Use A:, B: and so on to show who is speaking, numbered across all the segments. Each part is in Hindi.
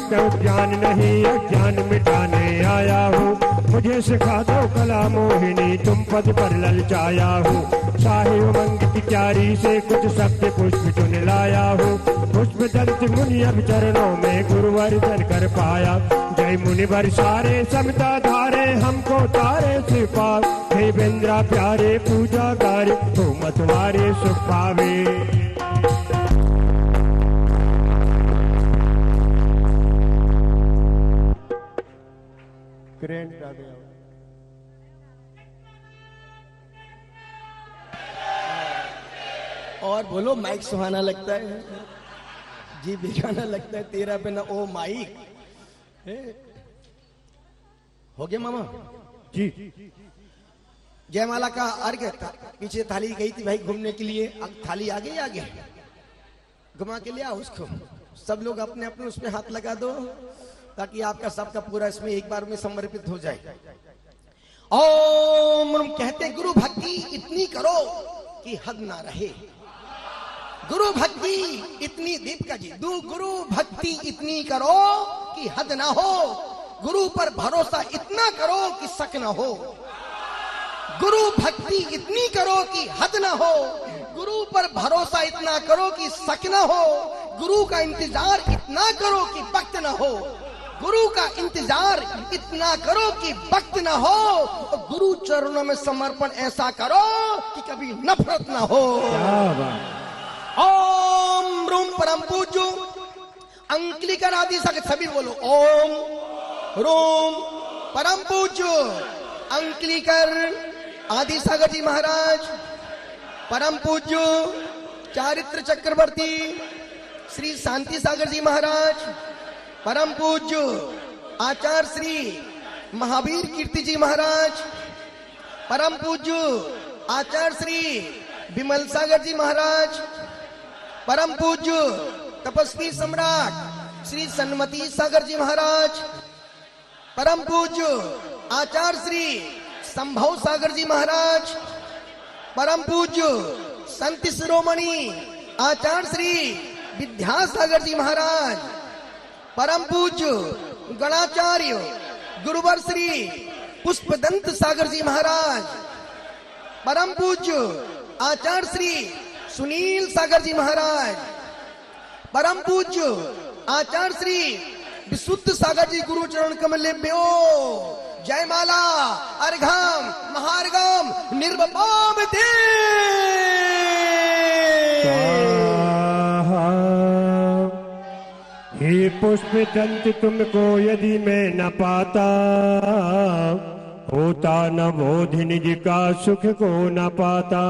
A: तो ज्ञान नहीं अज्ञान मिटाने आया हूँ। मुझे सिखा दो कला मोहिनी तुम पद पर ललचाया हूँ। शाही उमंग की क्यारी से कुछ शब्द पुष्प चुन लाया हूँ। पुष्प दंत मुनि अब चरणों में गुरुवर जन कर पाया। जय मुनिवर सारे समता धारे हमको तारे से पाव। हे बेंद्रा प्यारे पूजा कार्य तो मतवारे सुख पावे।
B: और बोलो माइक सुहाना लगता है जी, बेगाना लगता है तेरा बिना ओ माइक। हो गया मामा
A: जी।
B: जयमाला का अर्घ्य था, पीछे थाली गई थी भाई घूमने के लिए, अब थाली आगे आगे घुमा के लिया उसको। सब लोग अपने अपने उसमें हाथ लगा दो ताकि आपका सबका पूरा इसमें एक बार में समर्पित हो जाए। ओम कहते गुरु भक्ति इतनी करो कि हद ना रहे। गुरु भक्ति इतनी दीपिका जी गुरु भक्ति इतनी करो कि हद ना हो। गुरु पर भरोसा इतना करो कि शक ना हो। गुरु भक्ति इतनी करो कि हद ना हो। गुरु पर भरोसा इतना करो कि शक ना हो। गुरु का इंतजार इतना करो कि वक्त ना हो। गुरु का इंतजार इतना करो कि वक्त ना हो। और गुरु चरणों में समर्पण ऐसा करो कि कभी नफरत ना हो। ओम रूम परम पूज्य अंकलिकर आदि सके सभी बोलो ओम रूम परम पूज्य अंकलिकर आदि सागर जी महाराज, परम पूज्य चारित्र चक्रवर्ती श्री शांति सागर जी महाराज, परम पूज्य आचार्य श्री महावीर कीर्ति जी महाराज, परम पूज्य आचार्य श्री विमल सागर जी महाराज, परम पूज्य तपस्वी सम्राट श्री सन्मति सागर जी महाराज, परम पूज्य आचार्य श्री संभव सागर जी महाराज, परम पूज्य संत शिरोमणि आचार्य श्री विद्यासागर जी महाराज, परम पूज्य गणाचार्य गुरुवर श्री पुष्पदंत सागर जी महाराज, परम पूज्य आचार्य श्री सुनील सागर जी महाराज, परम पूज्य आचार्य श्री विशुद्ध सागर जी गुरु चरण कमलेभ्यो जयमाला अर्घम महार्घम निर्वपाम दे।
A: हे पुष्प दंत तुमको यदि मैं न पाता, होता न बोध निज का सुख को न पाता।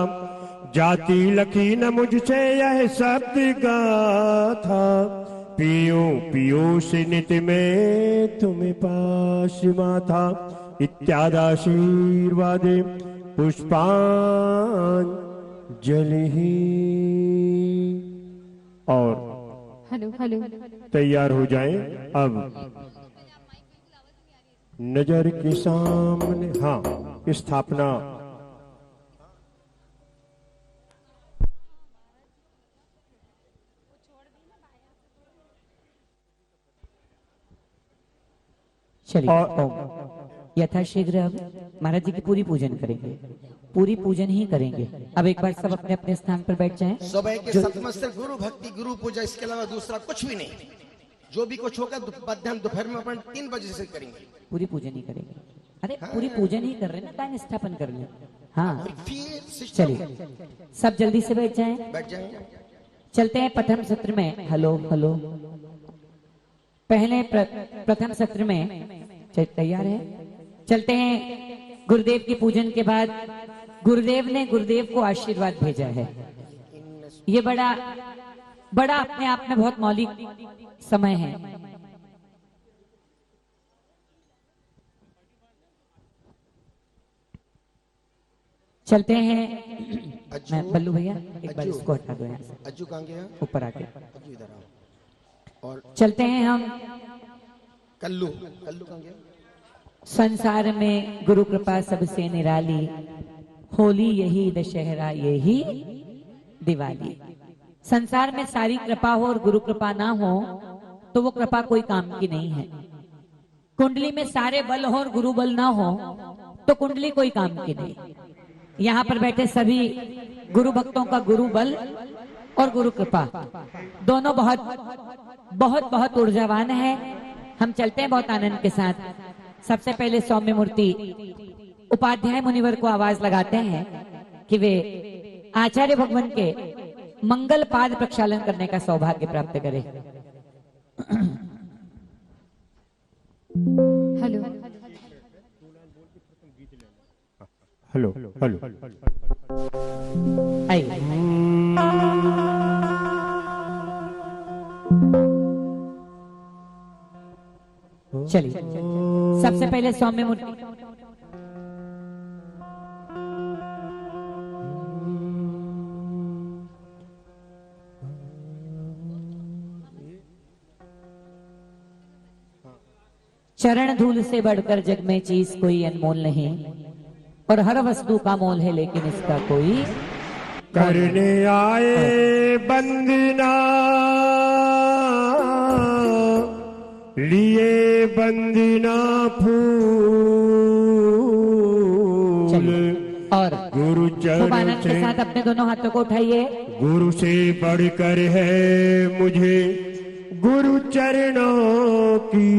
A: जाति लखी न मुझसे यह शब्द गाथा, पियो पियो से नित में तुम्हें पास माथा। इत्यादि आशीर्वाद पुष्पांजलि। और
C: हेलो हेलो
A: तैयार हो जाएं। अब नजर के सामने हाँ स्थापना।
C: चलिए यथाशीघ्र अब महाराज जी की पूरी पूजन करेंगे, पूरी पूजन ही करेंगे। अब एक बार सब अपने अपने स्थान पर बैठ जाएं।
B: सुबह के सत्संग से गुरु भक्ति गुरु पूजा, इसके अलावा दूसरा कुछ भी नहीं। जो भी कुछ होगा मध्याह्न दोपहर में अपन 3 बजे से करेंगे,
C: पूरी पूजन ही करेंगे। अरे हाँ। पूरी पूजन ही कर रहे ना, कान स्थापन कर ले। हाँ चलिए सब जल्दी से बैठ जाएं।
B: बैठ जाएंगे।
C: चलते हैं प्रथम सत्र में। हेलो हेलो पहले प्रथम सत्र में तैयार है। चलते हैं गुरुदेव की पूजन के बाद। गुरुदेव ने गुरुदेव को आशीर्वाद भेजा है। ये बड़ा बड़ा अपने आप में बहुत मौलिक समय है। चलते हैं। मैं बल्लू भैया एक बार इसको हटा दो यहाँ से।
B: अज्जू कहाँ गया?
C: ऊपर आके
B: अज्जू इधर आओ। और
C: चलते हैं हम।
B: कल्लू कल्लू कहाँ गया?
C: संसार में गुरु कृपा सबसे निराली, होली यही दशहरा यही दिवाली। संसार में सारी कृपा हो और गुरु कृपा ना हो तो वो कृपा कोई काम की नहीं है। कुंडली में सारे बल हो और गुरु बल ना हो तो कुंडली कोई काम की नहीं। यहाँ पर बैठे सभी गुरु भक्तों का गुरु बल और गुरु कृपा दोनों बहुत बहुत बहुत ऊर्जावान है। हम चलते हैं बहुत आनंद के साथ। सबसे पहले सौम्य मूर्ति उपाध्याय मुनिवर को आवाज लगाते हैं कि वे आचार्य भगवान के मंगल पाद प्रक्षालन करने का सौभाग्य प्राप्त करें।
D: हेलो
A: हेलो हेलो
C: आइए। चलिए सबसे पहले सौम्य मूर्ति चरण धूल से बढ़कर जग में चीज कोई अनमोल नहीं और हर वस्तु का मोल है लेकिन इसका कोई
A: करने आए बंदना लिए बंदना फूल
C: और
A: गुरु
C: खूब
A: चरण
C: आनंद के
A: से
C: साथ अपने दोनों हाथों को उठाइए।
A: गुरु से बढ़कर है मुझे गुरु चरणों की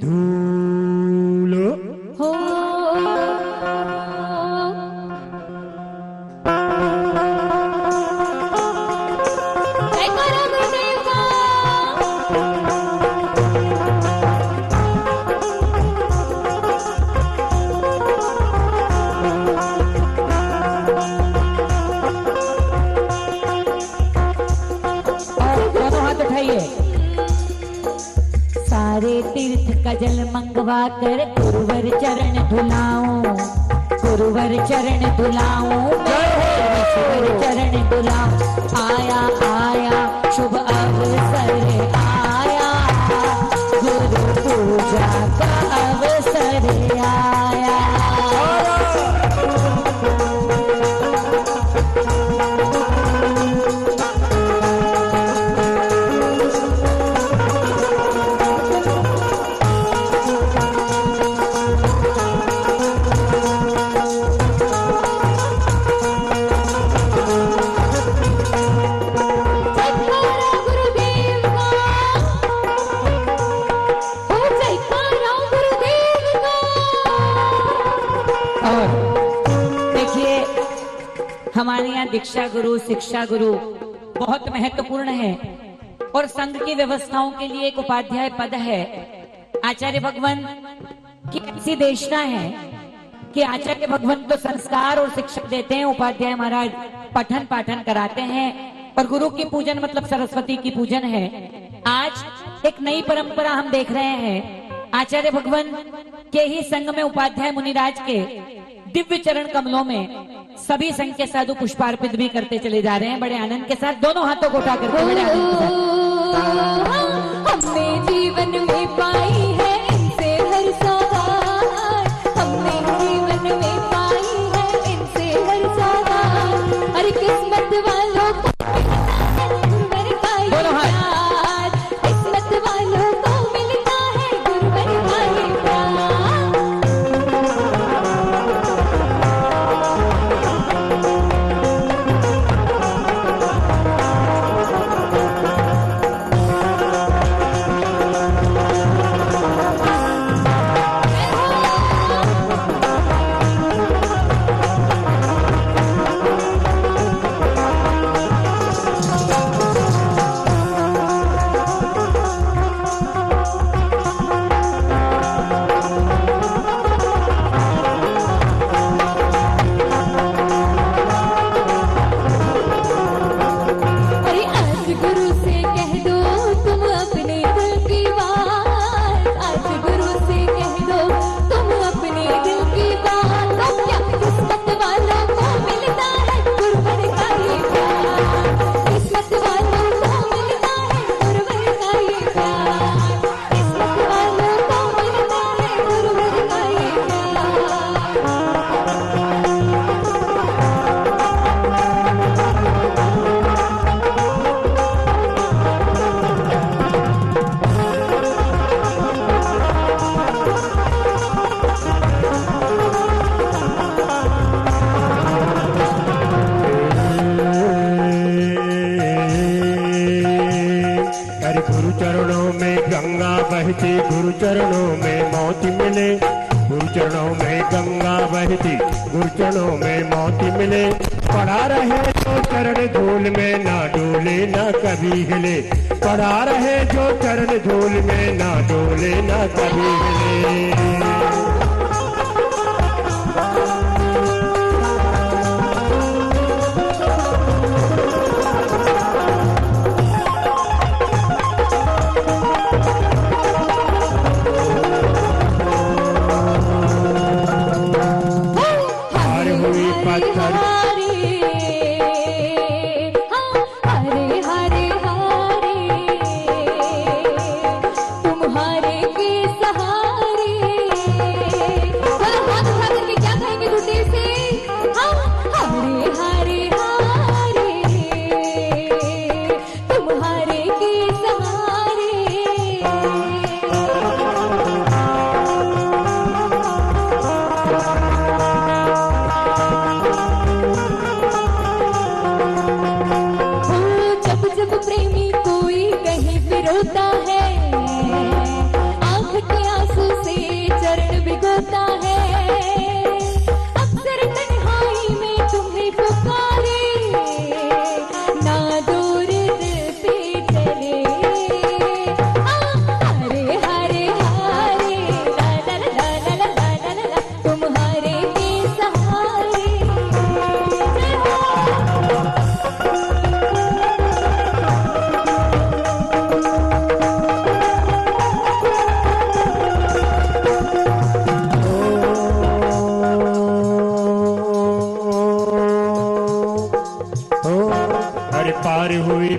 A: धूल।
D: हो जयकारा गुरुदेव का।
C: और दोनों हाथ उठाइए। सारे तीर्थ का जल मंगवा कर गुरुवर चरण धुलाऊं, गुरुवर चरण धुलाऊं, गुरुवर चरण धुलाऊं। आया आया शुभ अवसर आया, गुरु पूजा का अवसर आया।
D: जयकारा गुरुदेव का। हो जयकारा गुरुदेव का।
C: और देखिए हमारे यहाँ दीक्षा गुरु शिक्षा गुरु बहुत महत्वपूर्ण है और संघ की व्यवस्थाओं के लिए एक उपाध्याय पद है। आचार्य भगवान की ऐसी देशना है कि आचार्य भगवान तो संस्कार और शिक्षा देते हैं, उपाध्याय महाराज पठन पाठन कराते हैं और गुरु की पूजन मतलब सरस्वती की पूजन है। आज एक नई परंपरा हम देख रहे हैं। आचार्य भगवान के ही संघ में उपाध्याय मुनिराज के दिव्य चरण कमलों में सभी संघ के साधु पुष्पार्पित भी करते चले जा रहे हैं बड़े आनंद के साथ। दोनों हाथों को उठा करके बड़े आनंद के साथ।
D: हमने जीवन में पाई है इनसे हर सौगात, हमने जीवन में पाई है इनसे हर सौगात। हर किस्मत वालों को गुरुवर का ये
C: दोनों हाथ।
D: प्यार, किस्मत वालों को मिलता है गुरुवर का ये प्यार।
A: गुरु चरणों में गंगा बहती, गुरु चरणों में मोती मिले, गुरु चरणों में गंगा बहती, गुरु चरणों में मोती मिले। पड़ा रहे जो चरण धूल में ना डोले ना कभी हिले, पड़ा रहे जो चरण धूल में ना डोले ना कभी हिले।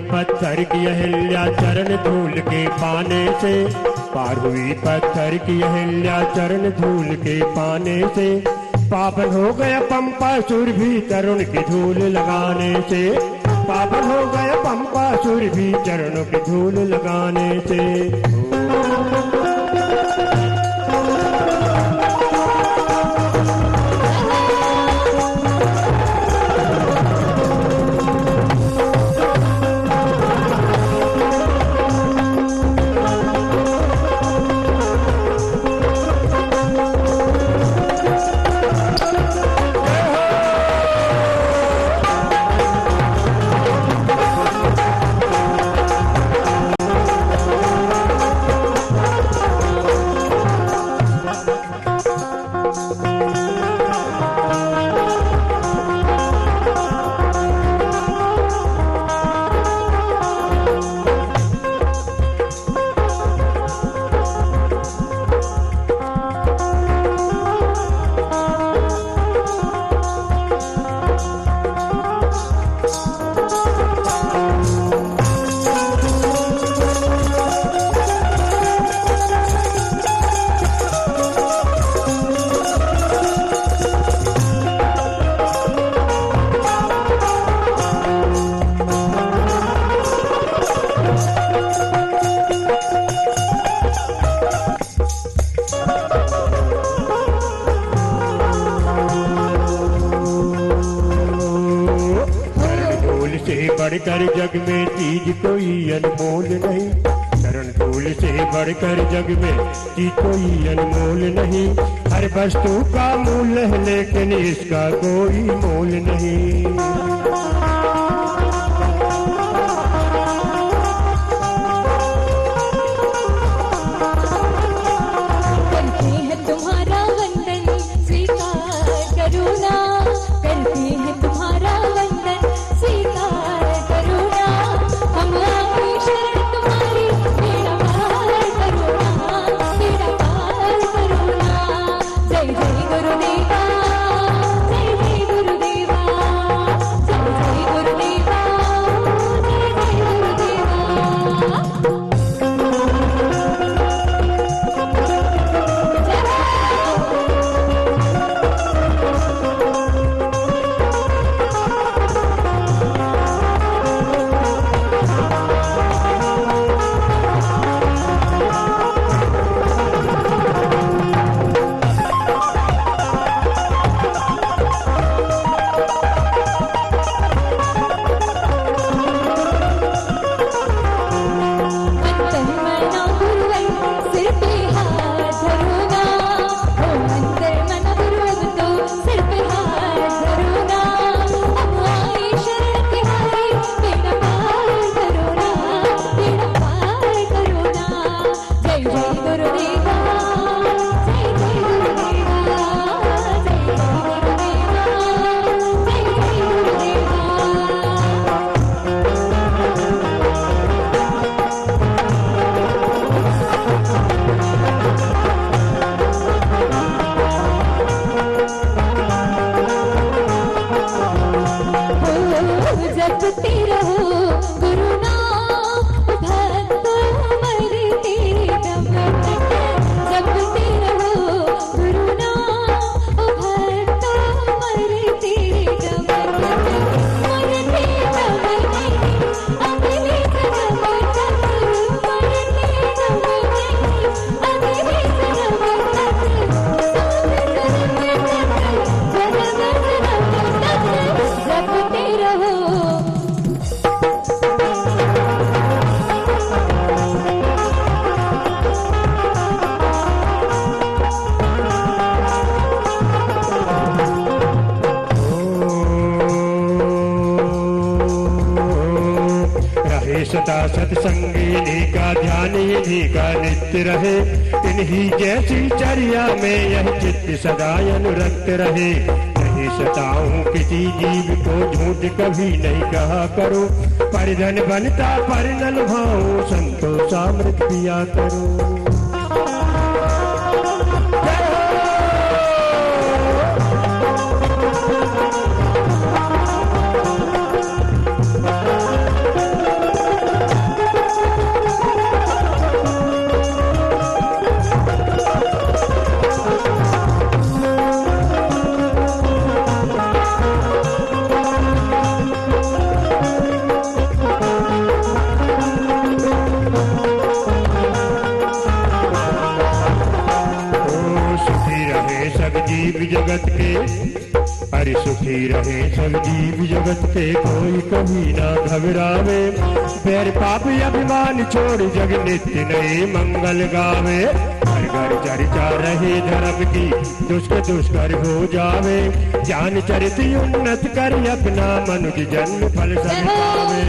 A: पत्थर की अहिल्या चरण धूल के पाने से, पार हुई पत्थर की अहिल्या चरण धूल के पाने से। पावन हो गया पंपासुर भी तरुण की धूल लगाने से, पावन हो गया पंपासुर भी चरणों की धूल लगाने से। बढ़कर जग में चीज कोई अनमोल नहीं, चरण धूल से बढ़कर जग में चीज कोई अनमोल नहीं। हर वस्तु का मूल है लेकिन इसका कोई मोल नहीं।
D: जय जय गुरुदेवा, जय जय गुरुदेवा, जय जय
A: सत्संग इन्हीं का ध्यान इन्हीं का नित्य रहे, इन्हीं जैसी चर्या में यह चित्त सदा अनुरक्त रहे। नहीं सताऊं किसी जीव को झूठ कभी नहीं कहा करो, परिधन बनता पर न लुभाऊं संतोषामृत पिया करो। जगत के अरे सुखी रहे सब जीव जगत के, कोई कभी ना घबरावे। पैर पाप अभिमान छोड़ जग नित्य नए मंगल गावे। हर घर चर्चा रहे धर्म की, दुष्कर दुष्कर हो जावे। ज्ञान चरित उन्नत कर अपना मनुज जन्म फल सब पावे।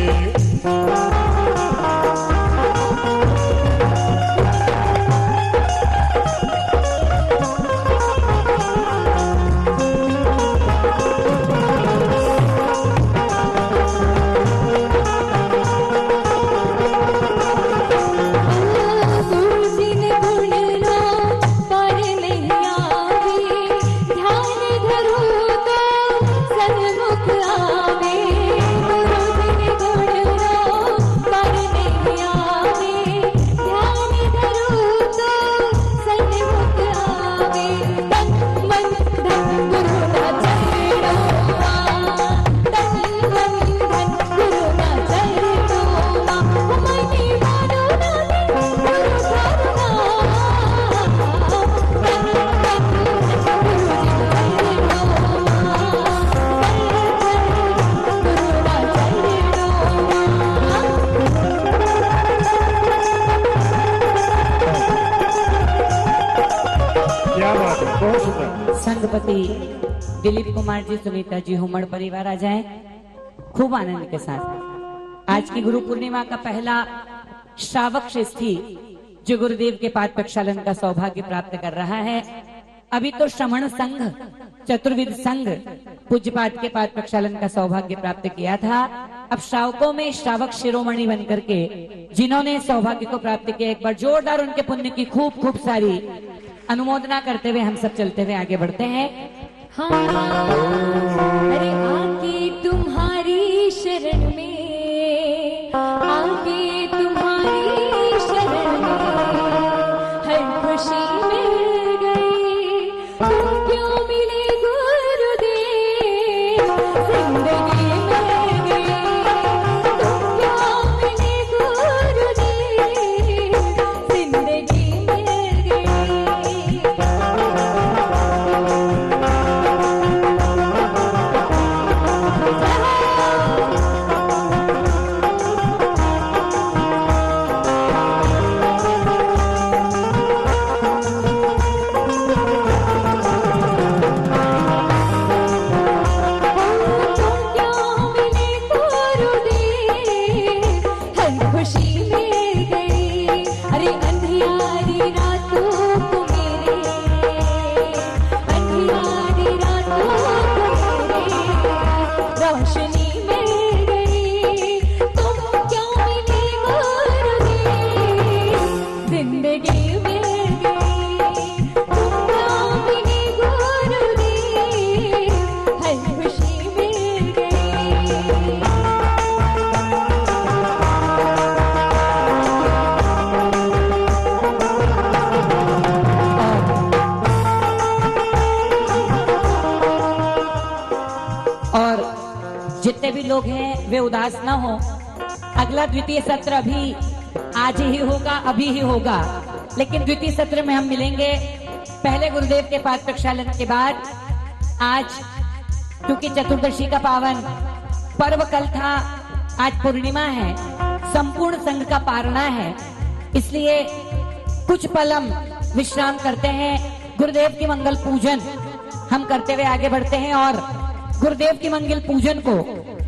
C: संघपति दिलीप कुमार जी, सुनीता जी, हुमड़ परिवार आ जाएं खूब आनंद के साथ। आज की गुरु पूर्णिमा का पहला श्रावक श्रेष्ठी जो गुरुदेव के पाद प्रक्षालन का सौभाग्य प्राप्त कर रहा है। अभी तो श्रमण संघ, चतुर्विद संघ पूज्यपाद के पाद प्रक्षालन का सौभाग्य प्राप्त किया था। अब श्रावकों में श्रावक शिरोमणि बनकर के जिन्होंने सौभाग्य को प्राप्त किया, एक बार जोरदार उनके पुण्य की खूब खूब सारी अनुमोदना करते हुए हम सब चलते हुए आगे बढ़ते हैं।
D: हाँ, अरे आके तुम्हारी शरण में, आके तुम्हारी शरण में हर खुशी मिल गई। तुम क्यों मिले गुरुदेव, जिंदगी मिल गई। तुम क्यों मिले गुरुदेव, जिंदगी मिल गई।
C: जितने भी लोग हैं वे उदास ना हो। अगला द्वितीय सत्र अभी आज ही होगा, अभी ही होगा, लेकिन द्वितीय सत्र में हम मिलेंगे पहले गुरुदेव के पाद प्रक्षालन के बाद। आज क्योंकि चतुर्दशी का पावन पर्व कल था, आज पूर्णिमा है, संपूर्ण संघ का पारणा है, इसलिए कुछ पल हम विश्राम करते हैं। गुरुदेव की मंगल पूजन हम करते हुए आगे बढ़ते हैं और गुरुदेव की मंगल पूजन को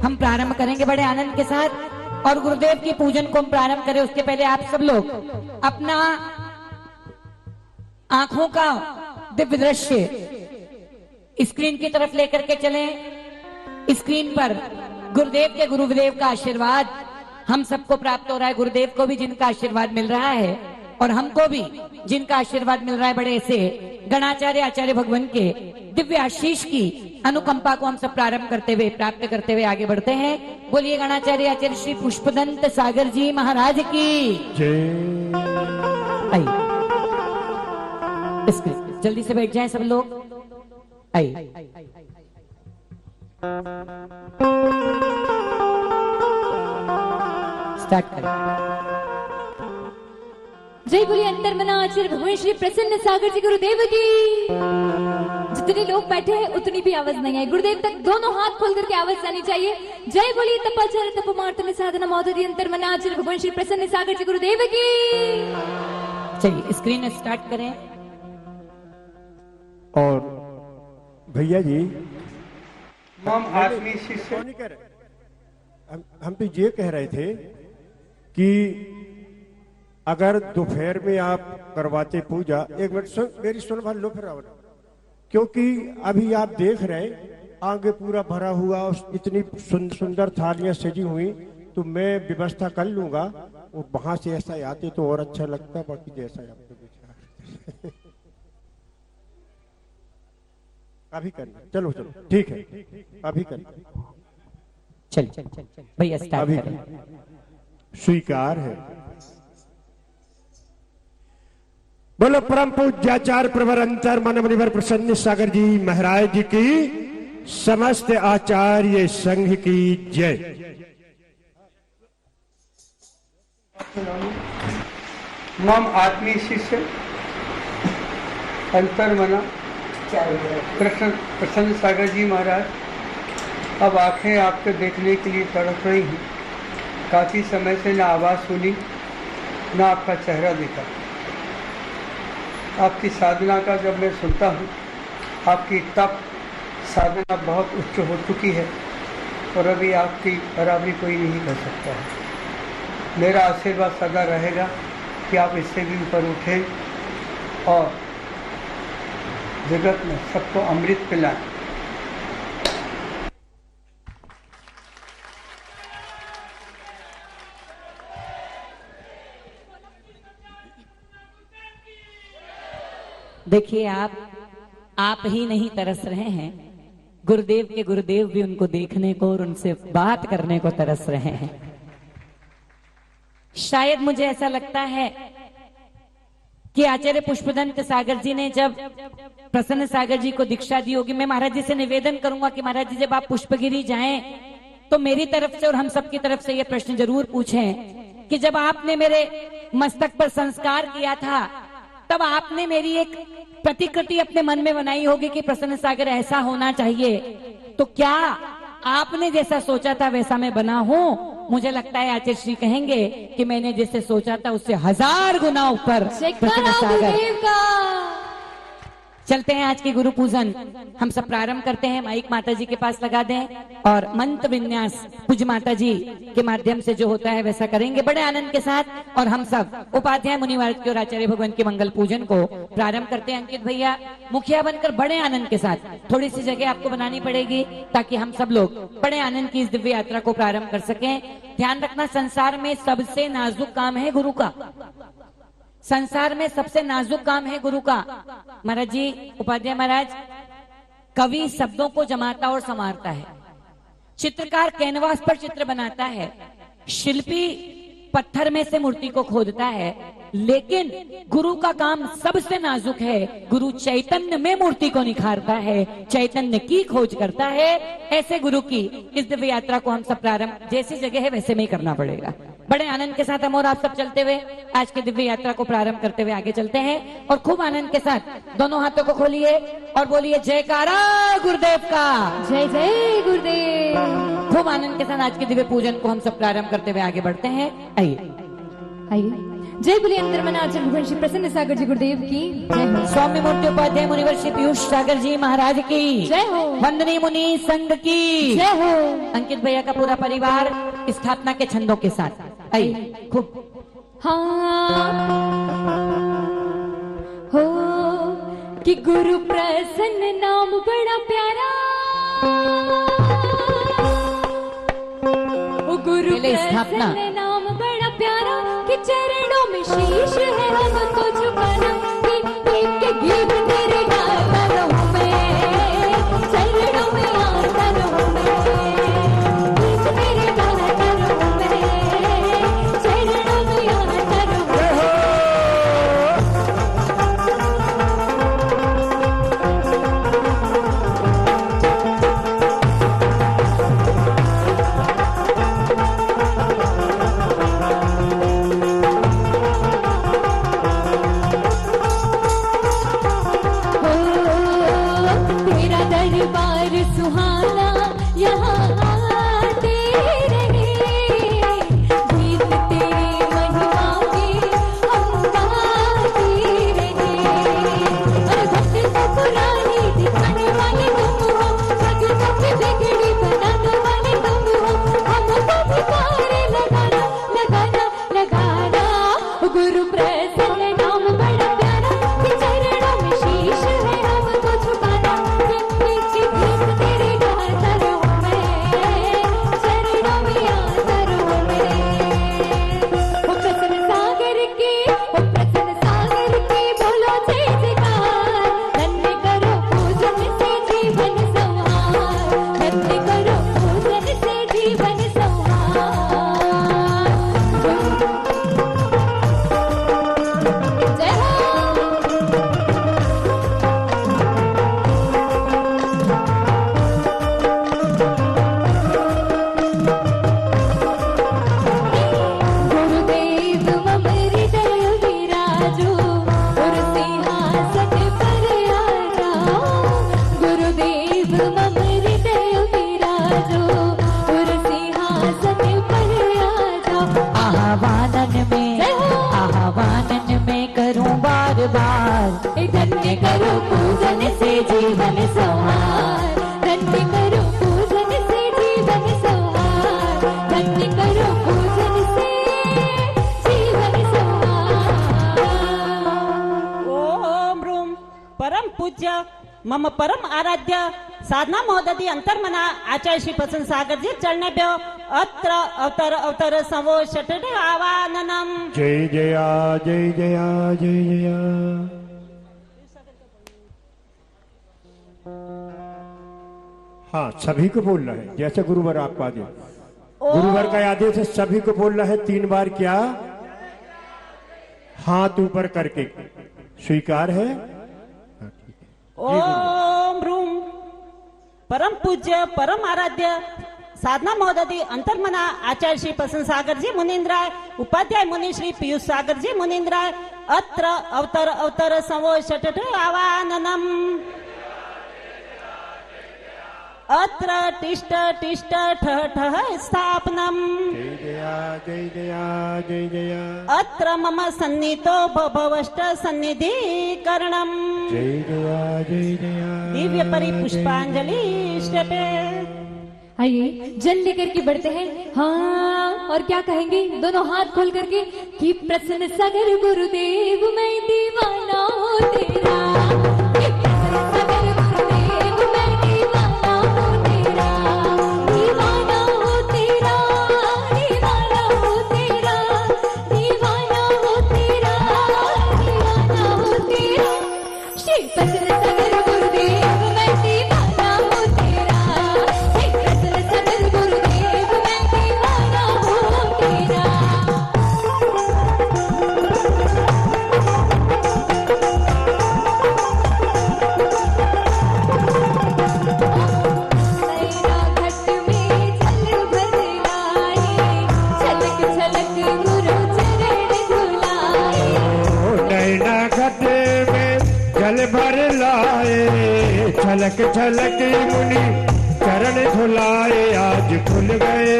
C: हम प्रारंभ करेंगे बड़े आनंद के साथ। और गुरुदेव की पूजन को हम प्रारंभ करें उसके पहले आप सब लोग अपना आंखों का दिव्य दृश्य स्क्रीन की तरफ लेकर के चलें। स्क्रीन पर गुरुदेव के गुरुदेव का आशीर्वाद हम सबको प्राप्त हो रहा है। गुरुदेव को भी जिनका आशीर्वाद मिल रहा है और हमको भी जिनका आशीर्वाद मिल रहा है, बड़े ऐसे गणाचार्य आचार्य भगवान के दिव्य आशीष की अनुकंपा को हम सब प्रारंभ करते हुए प्राप्त करते हुए आगे बढ़ते हैं। बोलिए गणाचार्य आचार्य श्री पुष्पदंत सागर जी महाराज की
A: जय।
C: आइए जल्दी से बैठ जाएं सब लोग। आइए स्टार्ट करें।
D: जय बोलिए अंतर्मना आचार्य भगवान श्री प्रसन्न सागर जी गुरुदेव की। जितने लोग बैठे हैं उतनी भी आवाज नहीं है, गुरुदेव तक दोनों हाथ खोल करके आवाज आनी चाहिए। जय बोलिए तपाचार्य तपोमार्तन साधना महोदय अंतर्मना आचार्य भगवान श्री प्रसन्न सागर जी गुरुदेव की।
C: चलिए स्क्रीन स्टार्ट करें।
A: और भैया जी
E: हम आदमी शिष्य
A: नहीं कह रहे, हम तो ये कह रहे थे कि अगर दोपहर में आप करवाते पूजा, एक मिनट मेरी सुन भाई लो फिर आओ। क्योंकि अभी आप देख रहे हैं आगे पूरा भरा हुआ और इतनी सुंदर थालियां सजी हुई, तो मैं व्यवस्था कर लूंगा और वहां से ऐसा आते तो और अच्छा लगता। बाकी जैसा आपको विचार अभी करना, चलो चलो ठीक है अभी करना।
C: चल भैया स्टार्ट
A: अभी
C: करें।
A: स्वीकार है। बोलो परम पूज्याचार्य प्रवर अंतर मन मुनिवर प्रसन्न सागर जी महाराज जी की समस्त आचार्य संघ की जय।
E: मम आत्मीय शिष्य अंतर्मना प्रसन्न सागर जी महाराज, अब आंखें आपको देखने के लिए तड़प रही हैं। काफी समय से ना आवाज़ सुनी ना आपका चेहरा देखा। आपकी साधना का जब मैं सुनता हूँ, आपकी तप साधना बहुत उच्च हो चुकी है और अभी आपकी बराबरी कोई नहीं कर सकता है। मेरा आशीर्वाद सदा रहेगा कि आप इससे भी ऊपर उठें और जगत में सबको अमृत पिलाएं।
C: देखिए आप ही नहीं तरस रहे हैं, गुरुदेव के गुरुदेव भी उनको देखने को और उनसे बात करने को तरस रहे हैं। शायद मुझे ऐसा लगता है कि आचार्य पुष्पदंत सागर जी ने जब प्रसन्न सागर जी को दीक्षा दी होगी, मैं महाराज जी से निवेदन करूंगा कि महाराज जी जब आप पुष्पगिरी जाएं तो मेरी तरफ से और हम सबकी तरफ से यह प्रश्न जरूर पूछें कि जब आपने मेरे मस्तक पर संस्कार किया था तब आपने मेरी एक प्रतिकृति अपने मन में बनाई होगी कि प्रसन्न सागर ऐसा होना चाहिए, तो क्या आपने जैसा सोचा था वैसा मैं बना हूं? मुझे लगता है आचार्य श्री कहेंगे कि मैंने जैसे सोचा था उससे 1000 गुना ऊपर प्रसन्न सागर। चलते हैं आज की गुरु पूजन हम सब प्रारंभ करते हैं। माइक माता जी के पास लगा दें और मंत्र विन्यास पूज्य माता जी के माध्यम से जो होता है वैसा करेंगे बड़े आनंद के साथ। और हम सब उपाध्याय मुनिवार और आचार्य भगवान के मंगल पूजन को प्रारंभ करते हैं। अंकित भैया मुखिया बनकर बड़े आनंद के साथ थोड़ी सी जगह आपको बनानी पड़ेगी ताकि हम सब लोग बड़े आनंद की इस दिव्य यात्रा को प्रारंभ कर सकें। ध्यान रखना, संसार में सबसे नाजुक काम है गुरु का। संसार में सबसे नाजुक काम है गुरु का। महाराज जी उपाध्याय महाराज, कवि शब्दों को जमाता और संवारता है, चित्रकार कैनवास पर चित्र बनाता है, शिल्पी पत्थर में से मूर्ति को खोदता है, लेकिन गुरु का काम सबसे नाजुक है। गुरु चैतन्य में मूर्ति को निखारता है, चैतन्य की खोज करता है। ऐसे गुरु की इस दिव्य यात्रा को हम सब प्रारंभ जैसी जगह है वैसे में ही करना पड़ेगा। बड़े आनंद के साथ हम और आप सब चलते हुए आज की दिव्य यात्रा को प्रारंभ करते हुए आगे चलते हैं और खूब आनंद के साथ दोनों हाथों को खोलिए और बोलिए जयकारा गुरुदेव का।
D: जय जय गुरुदेव।
C: खूब आनंद के साथ आज के दिव्य पूजन को हम सब प्रारंभ करते हुए आगे बढ़ते हैं। आइए
D: आइए जय बोले अंतर्मनाचल भगवान श्री प्रसन्न सागर जी गुरुदेव की जय हो।
C: स्वामी मूर्ति उपाध्याय मुनिवर श्री पीयूष सागर जी महाराज की
D: जय हो।
C: वंदनी मुनि संघ की
D: जय हो।
C: अंकित भैया का पूरा परिवार स्थापना के छंदों के साथ आइए खूब।
D: हाँ हो कि गुरु प्रसन्न नाम बड़ा प्यारा, ओ गुरु
C: पहले स्थापना।
D: प्रसन्न नाम बड़ा प्यारा कि चरणों में शीश है हमको झुकाना, कि गीत तेरे गाता रहूं मैं, चरणों में आता रहूं मैं, गीत तेरे गाता रहूं मैं, चरणों में आता रहूं मैं। तेरा दरबार सुहाना यहाँ आते रहे, गीत तेरी महिमा के हम गाते रहे। और भक्त को पुरानी दिखाने वाले तुम हो, भक्तों की बिगड़ी बनाने वाले तुम हो, हमको भिखारी लगाना लगाना लगाना। गुरु प्रसन्न नाम बड़ा प्यारा कि चरणों में शीश है हमको झुकाना, कि गीत तेरे गाता रहूं मैं, चरणों में आता रहूं मैं। ओ प्रसन्न सागर की, ओ प्रसन्न सागर की बोलो जय जयकार, धन्य करो पूजन से जीवन संहार, धन्य करो पूजन से जीवन संहार। जय हो। गुरुदेव मम हृदय विराजो, और सिंहासन पर आजा। गुरुदेव मम हृदय विराजो, और सिंहासन पर आजा।
C: आह्वानन में करूं बार बार,
D: धन्य करो पूजन से जीवन संहार, धन्य करो पूजन से जीवन संहार, धन्य करो पूजन से जीवन संहार।
F: ओम रूम परम पूज्य मम परम आराध्य साधना महोदय अंतर्मना आचार्य श्री प्रसन्न सागर जी चरणेभ्यो अत्र अवतर अवतर संवो षट् आवाहनम।
A: जय जया जय जया जय जया। हाँ, सभी को बोलना है जैसे गुरुवर आपको आदेश, गुरुवर का आदेश है सभी को बोलना है 3 बार। क्या हाथ ऊपर करके स्वीकार है?
F: ओम रूम परम पूज्य परम आराध्य साधना महोदय अंतर्मना आचार्य श्री प्रसन्न सागर जी मुनीन्द्राय उपाध्याय मुनि श्री पीयूष सागर जी मुनीन्द्राय अत्र अवतर अवतर संवो षट् आवाहनम। अत्र तिष्ठ तिष्ठ ठः ठः स्थापनम।
A: जय जया जय जया जय जया।
F: अत्र मम सन्नितो भवष्ट सन्निधिकरणम।
A: जय जया जय जया।
F: दिव्य परि पुष्पांजलि स्टेपे।
D: आइए जल लेकर के बढ़ते हैं। हाँ, और क्या कहेंगे दोनों हाथ खोल करके कि प्रसन्न सागर गुरुदेव मैं दीवाना हूँ तेरा, कि प्रसन्न सागर गुरुदेव मैं दीवाना हूँ तेरा, दीवाना हूँ तेरा, दीवाना हूँ तेरा, दीवाना हूँ तेरा, दीवाना हूँ तेरा। श्री प्रसन्न सागर गुरुदेव मैं दीवाना हूँ तेरा, श्री प्रसन्न सागर गुरुदेव मैं दीवाना हूँ तेरा। नैना घट में जल भर लाए, छलक छलक गुरु चरण धुलाए।
A: नैना घट में जल भर लाए, छलक छलक मुनि चरण धुलाए। आज खुल गए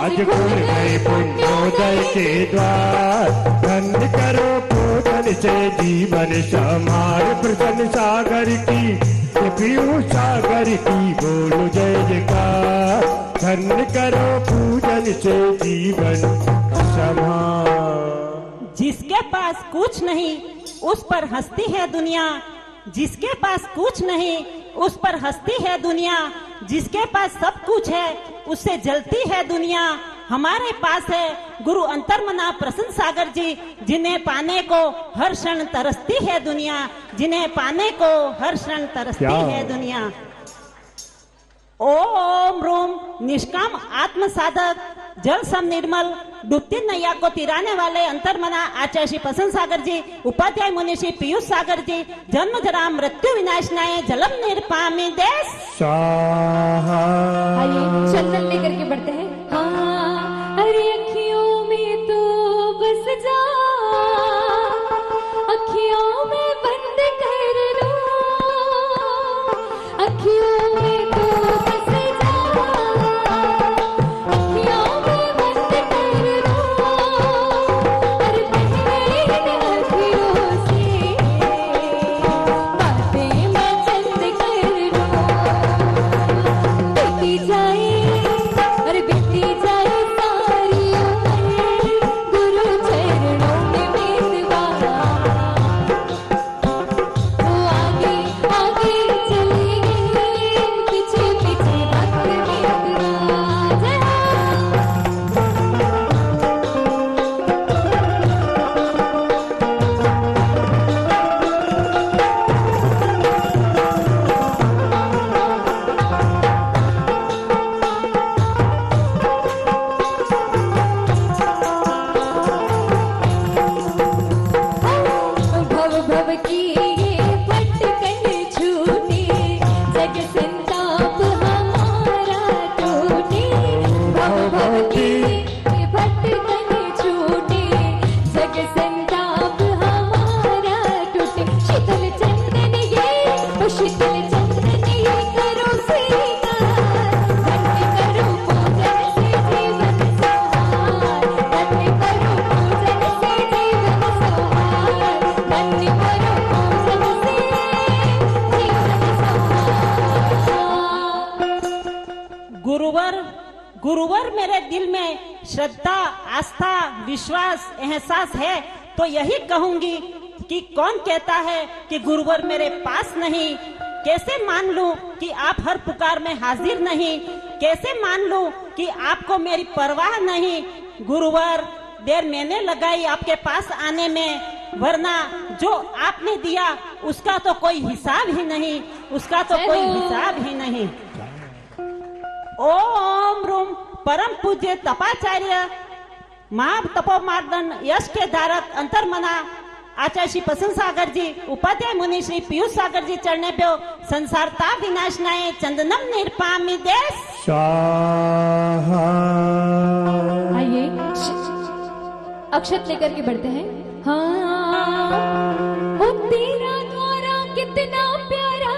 A: आज खुल गए पुण्योदय के द्वार, धन्य करो पूजन से जीवन समार। प्रसन्न सागर की ये पीयूष सागर की बोलो जय जयकार, धन्य करो पूजन से जीवन समार।
F: जिसके पास कुछ नहीं उस पर हंसती है दुनिया, जिसके पास कुछ नहीं उस पर हंसती है दुनिया, जिसके पास सब कुछ है उससे जलती है दुनिया। हमारे पास है गुरु अंतर्मना प्रसन्न सागर जी, जिन्हें पाने को हर क्षण तरसती है दुनिया, जिन्हें पाने को हर क्षण तरसती है दुनिया। ओम रोम निष्काम आत्म साधक, जल सम निर्मल, डूबती नैया को तिराने वाले अंतर्मना आचार्य श्री प्रसन्न सागर जी, उपाध्याय मुनि श्री पीयूष सागर जी, जन्म जरा मृत्यु विनाशनाय जलम निर्पामी देश
A: स्वाहा।
D: आइए चंदन लेकर के बढ़ते हैं। हाँ, अरे अखियों में तो बस जा, अखियों में बंद कर लो, अखियों में तो बस जा, अखियों में बंद कर लो, अरे पहले अखियों से बातें मचंद कर लो। बीती जाए अरे बीती जाए सारी उम्र गुरु चरणों में बेसवारा, वो आगे आगे चली गई, पीछे पीछे वक्त बीत गया। भव भव की ये भटकन छूटी, जग संताप हमारा टूटे। भव भव की ये भटकन छूटी, जग संताप हमारा टूटे। शीतल चंदन ये ओ शीतल चंदन ये करो स्वीकार, धन्य करो पूजन से जीवन सहार, धन्य करो पूजन से जीवन सहार, धन्य करो पूजन से जीवन सहार।
F: गुरुवर गुरुवर मेरे दिल में श्रद्धा आस्था विश्वास एहसास है, तो यही कहूंगी कि कौन कहता है कि गुरुवर मेरे पास नहीं। कैसे मान लूं कि आप हर पुकार में हाजिर नहीं, कैसे मान लूं कि आपको मेरी परवाह नहीं। गुरुवर देर मैंने लगाई आपके पास आने में, वरना जो आपने दिया उसका तो कोई हिसाब ही नहीं, उसका तो कोई हिसाब ही नहीं। ओम रूम परम पूज्य तपाचार्य महा तपोमार्दन यश के धारक अंतर्मना आचार्य श्री प्रसन्न सागर जी, उपाध्याय मुनि श्री पीयूष सागर जी चढ़ने पे संसार ताप विनाशनाय चंदनम निर्पामी देश
A: स्वाहा।
D: आइए अक्षत लेकर के बढ़ते हैं। हाँ, वो तेरा द्वारा कितना प्यारा,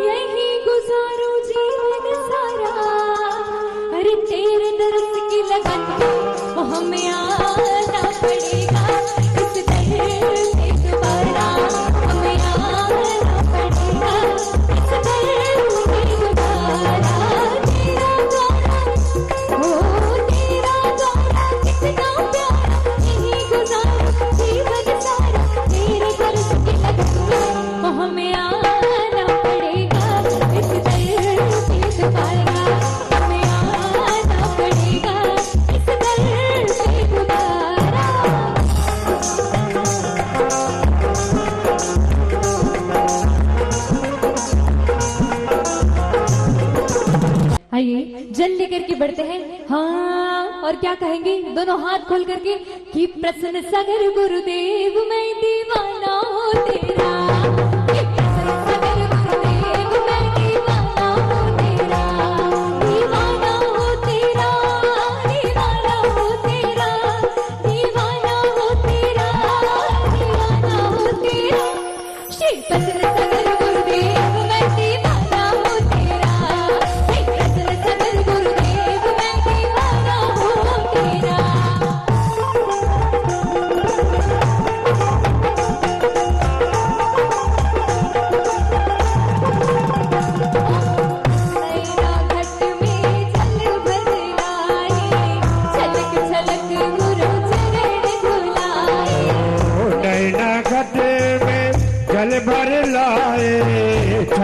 D: यही गुजारो जीवन सारा, अरे तेरे दर्द की लगन वो हमें आना पड़ेगा, इस दर से दोबारा हमें आना पड़ेगा, इस दर से दोबारा। तेरा द्वारा ओ तेरा द्वारा कितना प्यारा, यही गुजारो जीवन सारा, तेरे दर्द की लगन वो हमें आना पड़ेगा, इस दर से दोबारा हमें आना पड़ेगा, इस दर से दोबारा। आइए जल लेकर के बढ़ते हैं। हाँ, और क्या कहेंगे दोनों हाथ खोल करके कि प्रसन्न सागर गुरुदेव मैं दीवाना हूँ तेरा, कि प्रसन्न सागर गुरुदेव मैं दीवाना हूँ तेरा, दीवाना हूँ तेरा, दीवाना हूँ तेरा, दीवाना हूँ तेरा, दीवाना हूँ तेरा। श्री प्रसन्न सागर गुरुदेव मैं दीवाना हूँ तेरा, श्री प्रसन्न सागर गुरुदेव मैं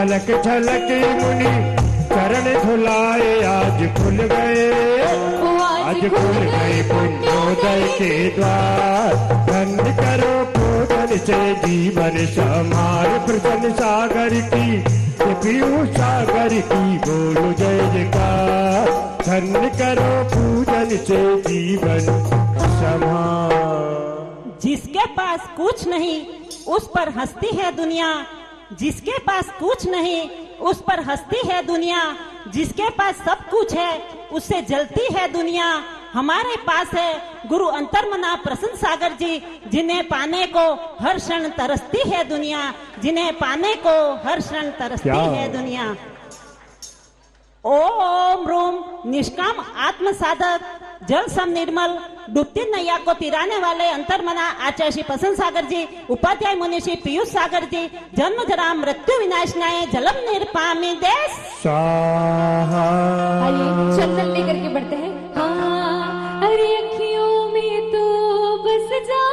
A: झलक झलक मुनि चरण धुलाए आज खुल गए, आज खुल गए पुण्योदय के द्वार। धन्य करो पूजन से जीवन समार, प्रसन्न सागर की ये पीयूष सागर की बोलो जय जयकार। धन्य करो पूजन से जीवन समार।
F: जिसके पास कुछ नहीं उस पर हंसती है दुनिया, जिसके पास कुछ नहीं उस पर हंसती है दुनिया, जिसके पास सब कुछ है उससे जलती है दुनिया। हमारे पास है गुरु अंतर्मना प्रसन्न सागर जी, जिन्हें पाने को हर क्षण तरसती है दुनिया, जिन्हें पाने को हर क्षण तरसती है दुनिया। ओम रोम निष्काम आत्म साधक, जल सम निर्मल, डूबती नैया को तिराने वाले अंतर्मना आचार्य श्री प्रसन्न सागर जी, उपाध्याय मुनि श्री पीयूष सागर जी, जन्म जरा मृत्यु विनाशनाय जलम निर्पामी देश।
D: आइए चंदन लेकर के बढ़ते हैं। हाँ, अरे अखियों में तो बस जा,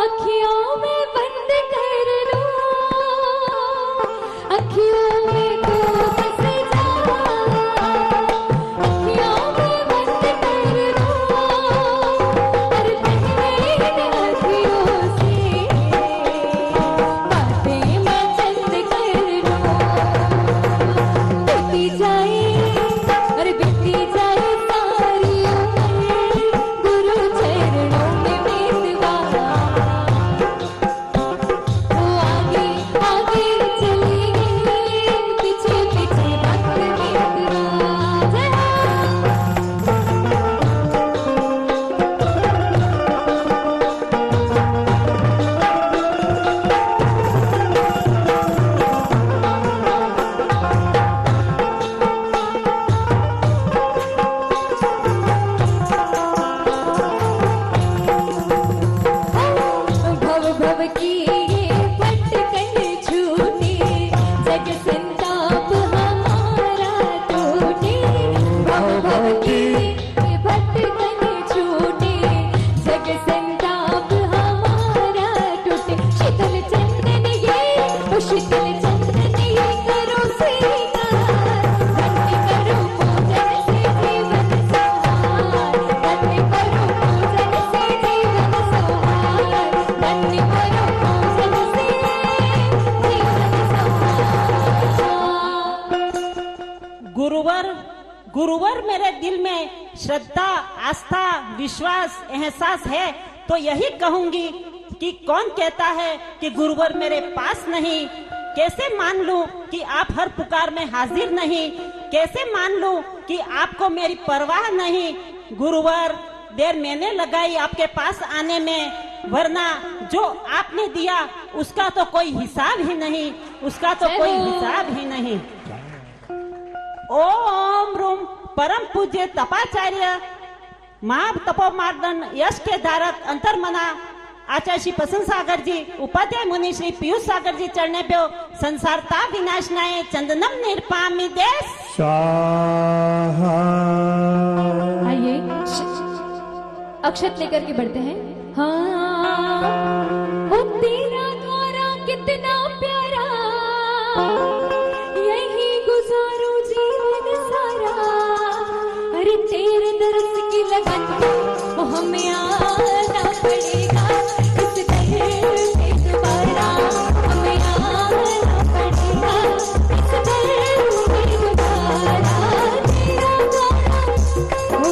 D: अखियों में बंद कर लो, अखियों में तो बस जा, अखियों में बंद कर लो, अरे पहले अखियों से बातें मैं चंद कर लो। बीती जाए, अरे बीती जाए सारी उम्र गुरु चरणों में बेतवा, वो आगे आगे चली गई, पीछे पीछे वक्त बीतवा। जय भव भव की ये भटकन छूटे, जग संताप हमारा टूटे। भव भव की ये भटकन छूटे, जग संताप हमारा टूटे। शीतल चंदन ये, ओ शीतल चंदन ये करो स्वीकार, धन्य करो पूजन से जीवन सहार, धन्य करो पूजन से जीवन सहार, धन्य करो पूजन से जीवन सहार।
F: गुरुवर गुरुवर मेरे दिल में श्रद्धा, आस्था, विश्वास, एहसास है, तो यही कहूंगी कि कौन कहता है कि गुरुवर मेरे पास नहीं। कैसे मान लूं कि आप हर पुकार में हाजिर नहीं, कैसे मान लूं कि आपको मेरी परवाह नहीं। गुरुवर देर मैंने लगाई आपके पास आने में, वरना जो आपने दिया उसका तो कोई हिसाब ही नहीं, उसका तो कोई हिसाब ही नहीं। ओम रूम परम पूज्य तपाचार्य महा तपोमार्दन यश के धारक अंतर्मना आचार्य श्री प्रसन्न सागर जी, उपाध्याय मुनि श्री पीयूष सागर जी चरणे पे संसार ताप विनाशनाय चंदनम निर्पामी देश।
A: स्वाहा।
D: आइए अक्षत लेकर के बढ़ते हैं। हाँ, वो तेरा द्वारा कितना प्यारा, यही गुजारो जीवन सारा। अरे तेरे दर्द की लगन वो हमें आना पड़ेगा, इस दर पे दोबारा हमें आना पड़ेगा, इस दर पे दोबारा। तेरा द्वारा, ओ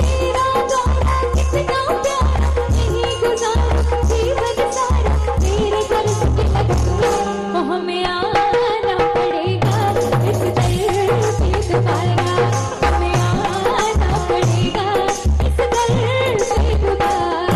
D: तेरा द्वारा कितना प्यारा, यही गुजारो जीवन सारा। तेरे दर्द की लगन वो हमें आना पड़ेगा, इस दर पे दोबारा हमें आना पड़ेगा, इस दर पे दोबारा।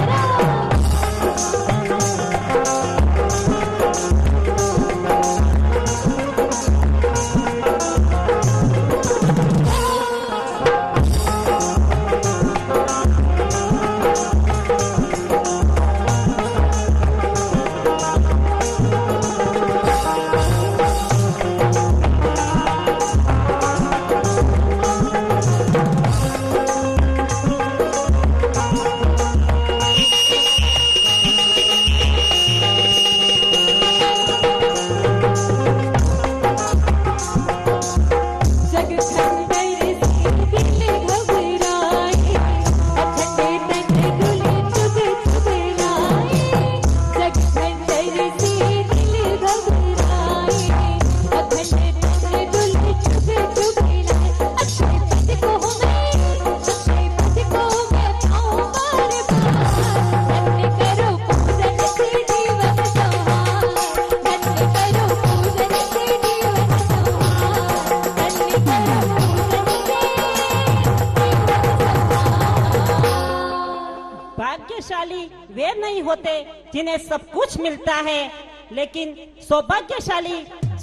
F: भाग्यशाली वे नहीं होते जिन्हें सब कुछ मिलता है, लेकिन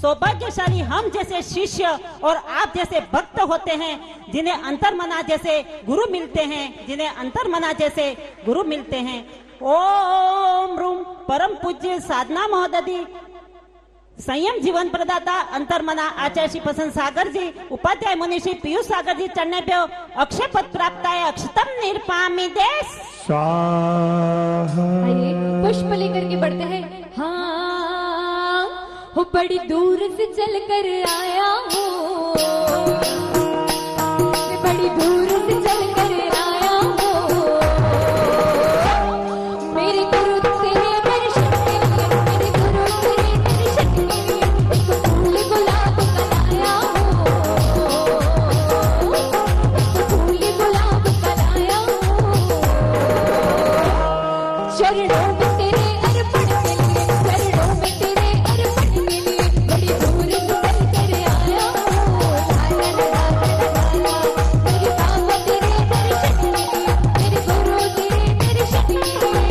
F: सौभाग्यशाली हम जैसे शिष्य और आप जैसे भक्त होते हैं, जिन्हें अंतर्मना जैसे गुरु मिलते हैं, जिन्हें अंतर्मना जैसे गुरु मिलते हैं। ओम रूम परम पूज्य साधना महोदय संयम जीवन प्रदाता अंतर्मना आचार्य श्री प्रसन्न सागर जी, उपाध्याय मुनि श्री पीयूष सागर जी चरणों पे अक्षय पद प्राप्त है। अक्षतम निर्पामी देश
A: स्वाहा।
D: आइए पुष्प लेकर के बढ़ते हैं। हाँ हो बड़ी दूर से चल कर आया हूँ, मैं बड़ी दूर से चल कर आया हूँ, मेरे गुरु तेरे दर्शन के लिए, मेरे गुरु तेरे दर्शन के लिए एक फूल गुलाब का लाया हूँ, एक फूल गुलाब का लाया हूँ, चरणों में तेरे अर्पण के लिए, चरणों में तेरे अर्पण के लिए बड़ी दूर से चल कर आया हूँ। ला ला ला ला ला ला, मेरे बाबा तेरे दर्शन के लिए, मेरे गुरु तेरे दर्शन के लिए।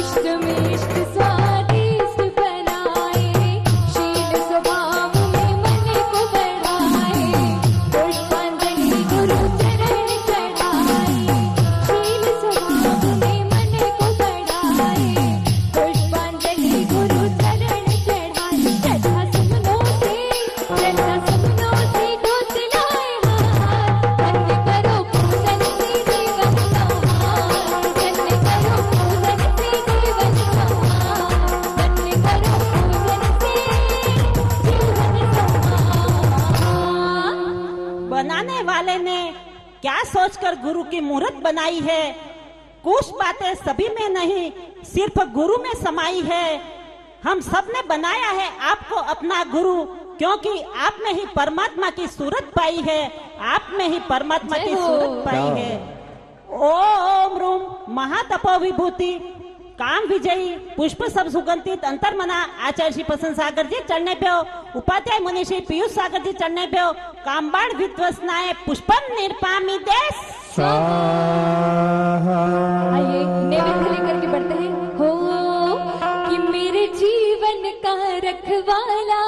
D: इष्ट में इष्ट स्वादिष्ट बनाए, शील स्वभाव में मन को बढ़ाए, पुष्पांजलि गुरु चरण चढ़ाए, शील स्वभाव में मन को बढ़ाए, पुष्पांजलि गुरु चरण चढ़ाए। श्रद्धा सपनों से गोद लाए हाथ, धन्य करो पूजन से जीवन संहार, धन्य करो पूजन से जीवन संहार, धन्य करो पूजन से जीवन संहार।
F: बनाने वाले ने क्या सोचकर गुरु की मूर्त बनाई है? कुछ बातें सभी में नहीं, सिर्फ गुरु में समाई है। हम सब ने बनाया है आपको अपना गुरु, क्योंकि आप में ही परमात्मा की सूरत पाई है, आप में ही परमात्मा की
D: जय हो।
F: सूरत पाई है। ओम रूम महातपो विभूति काम विजयी पुष्प सब सुगंधित अंतर्मना आचार्य श्री प्रसन्न सागर जी चढ़ने पे हो, उपाध्याय मुनि श्री पीयूष सागर जी चढ़ने पे हो, कामबाड़ विध्वसनाए पुष्पम निर्पामी देश
A: स्वाहा।
D: आइए नैवेद्य लेकर के बढ़ते हैं। हो कि मेरे जीवन का रखवाला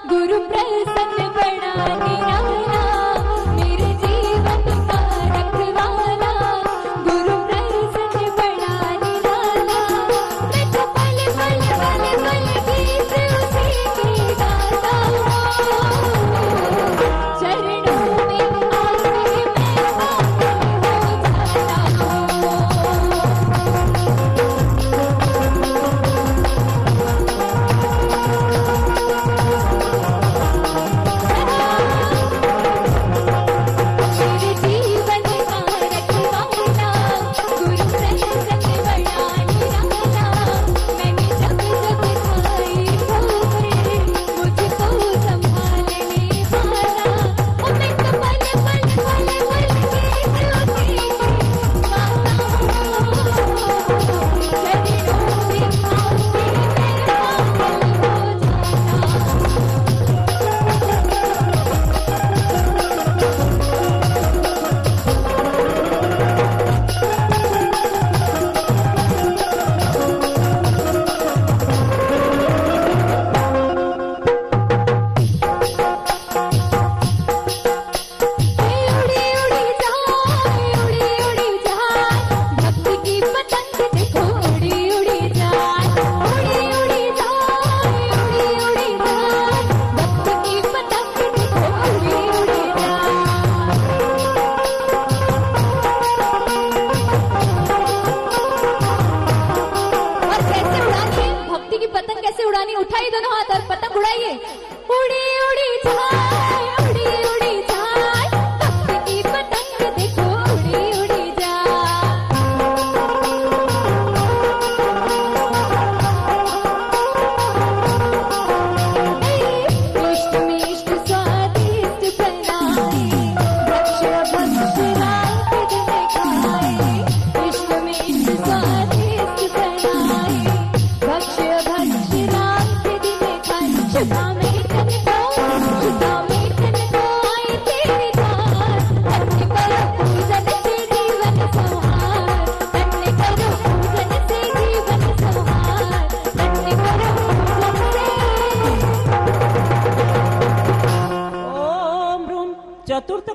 D: गुरु प्रसन्न बड़ा निराला, मेरे जीवन का रखवाला गुरु प्रसन्न बड़ा निराला, मैं तो पल पल पल पल गीत उसी की गाता हूँ, चरणों में आके मैं पागल हो जाता हूँ।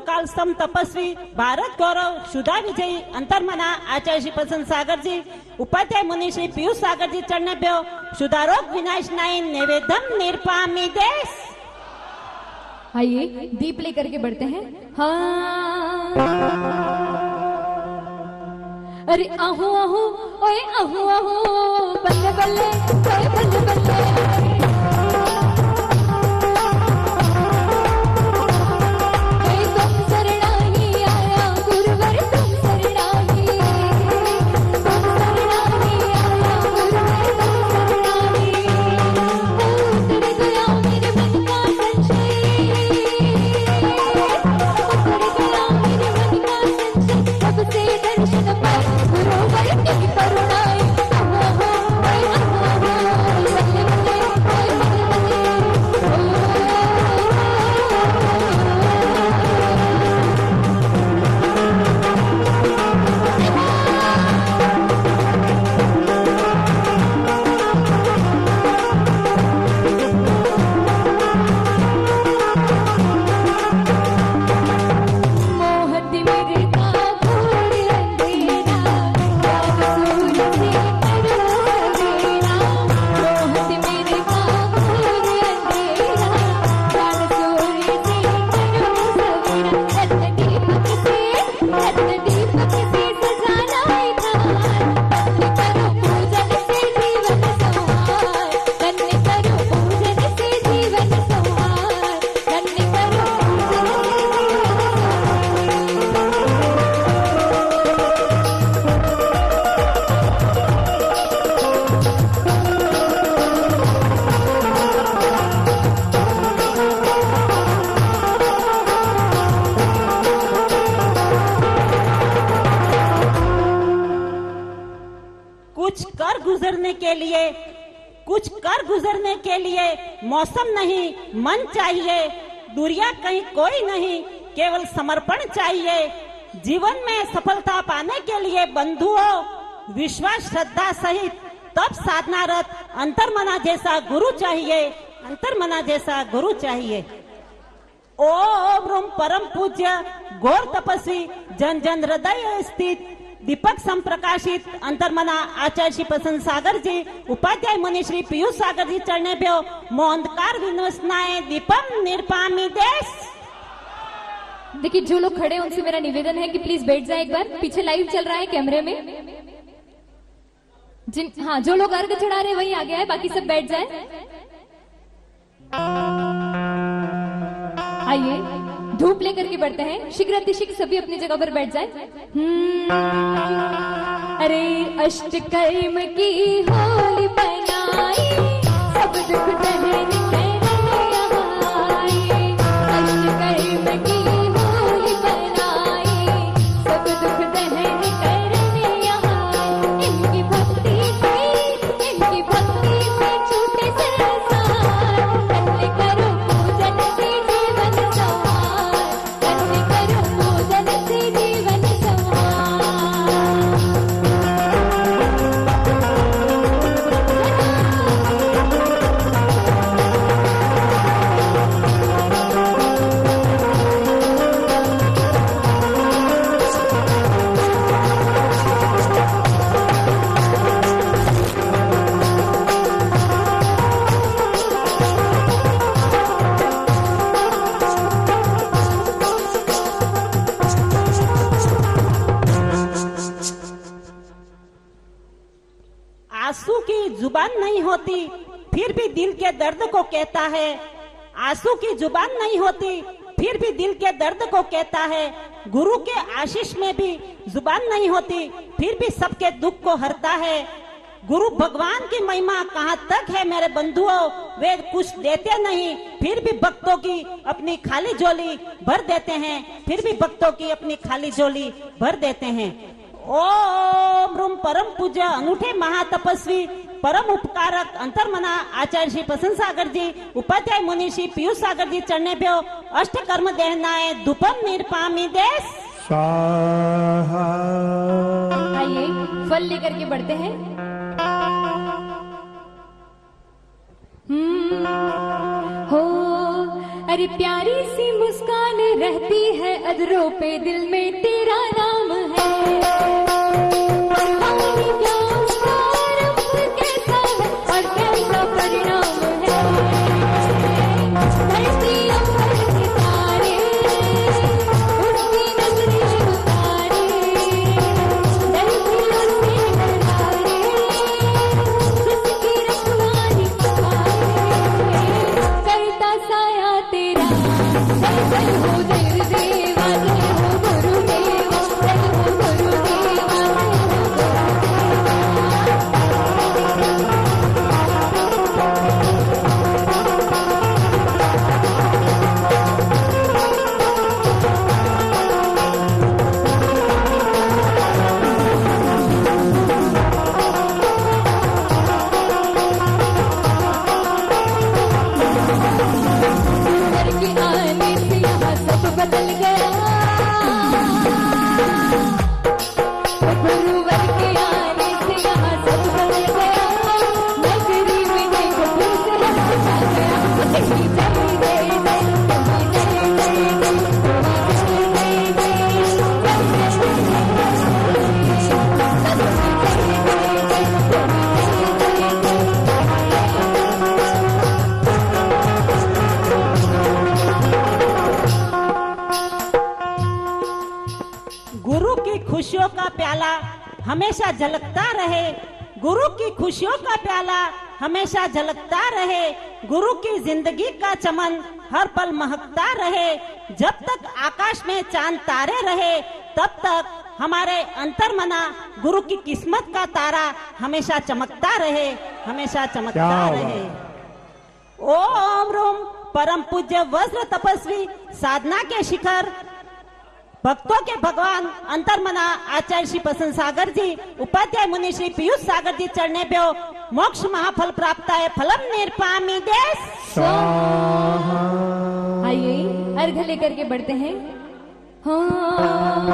F: काल सम तपस्वी भारत गौरव सुधा विजयी अंतर्मना आचार्य श्री प्रसन्न सागर जी उपाध्याय मुनि श्री पीयूष सागर जी चरणभ्यो सुधारोग विनाश नाय नैवेद्यम निर्पामी देश।
D: आइए दीप लेकर के बढ़ते हैं। हाँ अरे आहू आहू ओए आहू आहू बल्ले बल्ले ओए बल्ले बल्ले
F: कुछ कर गुजरने के लिए मौसम नहीं मन चाहिए, दूरियां कहीं कोई नहीं केवल समर्पण चाहिए। जीवन में सफलता पाने के लिए बंधुओं विश्वास श्रद्धा सहित तब साधनारत अंतर्मना जैसा गुरु चाहिए, अंतर्मना जैसा गुरु चाहिए। ओम रूम परम पूज्य गौर तपस्वी जन जन हृदय स्थित दीपक संप्रकाशित अंतर्मना आचार्य श्री प्रसन्न सागर जी उपाध्याय मुनि श्री पीयूष सागर जी चरणभ्यो मोहंकार विनवसनाए दीपम निर्पामी देश।
D: देखिए जो लोग खड़े हैं उनसे मेरा निवेदन है कि प्लीज बैठ जाए एक बार, पीछे लाइव चल रहा है कैमरे में। हाँ जो लोग अर्घ चढ़ा रहे हैं वही आगे आए, बाकी सब बैठ जाए। आइए धूप लेकर के बढ़ते हैं। शीघ्र अतिशीघ्र सभी अपनी जगह पर बैठ जाए। अरे अष्टकर्म की होली बनाई सब दुख दहन करने आए। अष्टकर्म की होली बनाई सब दुख दहन करने आए। इनकी भक्ति से छूटे संसार, कन्ने करो पूजन से जीवन संवार, कन्ने करो पूजन से जीवन संवार।
F: आंसू की जुबान नहीं होती फिर भी दिल के दर्द को कहता है। आंसू की जुबान नहीं होती फिर भी दिल के दर्द को कहता है। गुरु के आशीष में भी जुबान नहीं होती फिर भी सबके दुख को हरता है। गुरु भगवान की महिमा कहाँ तक है मेरे बंधुओं, वे कुछ देते नहीं फिर भी भक्तों की अपनी खाली झोली भर देते हैं, फिर भी भक्तों की अपनी खाली झोली भर देते हैं। ओम रूम परम पूज्य अनूठे महातपस्वी परम उपकारक अंतर्मना आचार्य श्री प्रसन्न सागर जी उपाध्याय मुनि श्री पीयूष सागर जी चरणभ्यो अष्ट कर्म देहनाए धूपम निर्पामी देश।
D: आइए फल लेकर के बढ़ते हैं। हो अरे प्यारी सी मुस्कान रहती है अधरों पे, दिल में तेरा नाम है। कहानी क्या उसका रंग कैसा है और कैसा परिणाम है। धरती अंबर सितारे उसकी नजरें उतारे, धरती उसके नजारे उसकी रखवाली करता साया तेरा। जय हो देव देवा, जय हो गुरुदेवा, जय हो गुरुदेवा, जय हो गुरुवर के आने से यहाँ सब बदल गया। गुरुवर के आने से यहाँ सब बदल गया। नगरी में देखो दूसरा छा गया। तुम्ही जय जय जय, तुम्ही जय जय जय, तुम्ही जय जय
F: गुरु की खुशियों का प्याला हमेशा झलकता रहे। गुरु की खुशियों का प्याला हमेशा झलकता रहे। गुरु की जिंदगी का चमन हर पल महकता रहे। जब तक आकाश में चांद तारे रहे, तब तक हमारे अंतर्मना गुरु की किस्मत का तारा हमेशा चमकता रहे, हमेशा चमकता
A: क्या
F: रहे। ओम रूम परम पूज्य वज्र तपस्वी साधना के शिखर भक्तों के भगवान अंतर्मना आचार्य श्री प्रसन्न सागर जी, उपाध्याय मुनि श्री पीयूष सागर जी चढ़ने पे मोक्ष महाफल प्राप्त है। फलम निर्पामी देश।
D: आइए अर्घ लेकर के बढ़ते हैं। हाँ।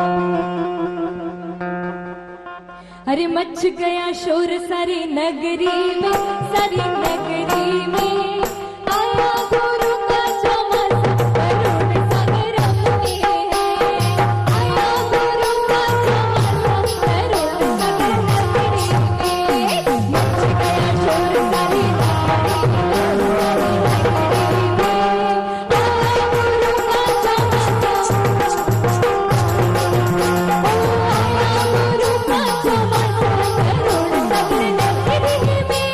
D: अरे मच गया शोर सारी नगरी में, सारी नगरी में आया गुरु का चमन करुण सागर में है। आया गुरु का चमन करुण सागर में। मच गया शोर सारी नगरी में, सारी नगरी में आया गुरु का चमन। आया गुरु का चमन करुण सागर नगरी में।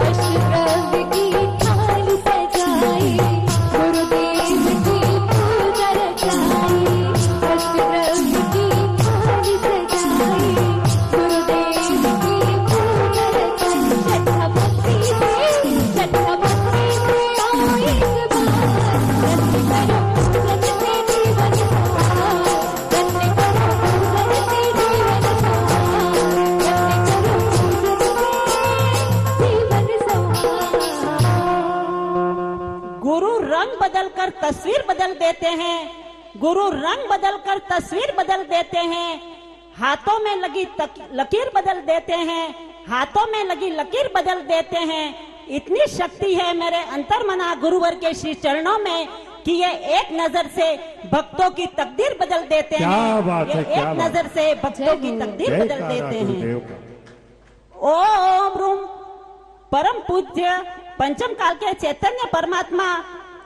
D: अष्टद्रव्य की थाल सजाई, गुरुदेव की पूजा रचाई। अष्टद्रव्य की थाल सजाई, गुरुदेव की पूजा रचाई। श्रद्धा भक्ति से आओ इस बार, रत्न करो पूजन से जीवन सवार। रत्न करो पूजन से जीवन सवार। रत्न करो पूजन से जीवन सवार।
F: गुरु रंग बदलकर तस्वीर बदल देते हैं। गुरु रंग बदलकर तस्वीर बदल देते हैं। हाथों में लगी लकीर बदल देते हैं। हाथों में लगी लकीर बदल देते हैं। इतनी शक्ति है मेरे अंतर्मना गुरुवर के श्री चरणों में कि ये एक नजर से भक्तों की तकदीर बदल देते
A: क्या
F: हैं।
A: बात है,
F: ये
A: क्या
F: एक
A: बात
F: नजर से भक्तों की तकदीर
A: जय
F: बदल
A: तारा
F: देते हैं।
A: गुरुदेव का।
F: ओम रूम परम पूज्य पंचम काल के चैतन्य परमात्मा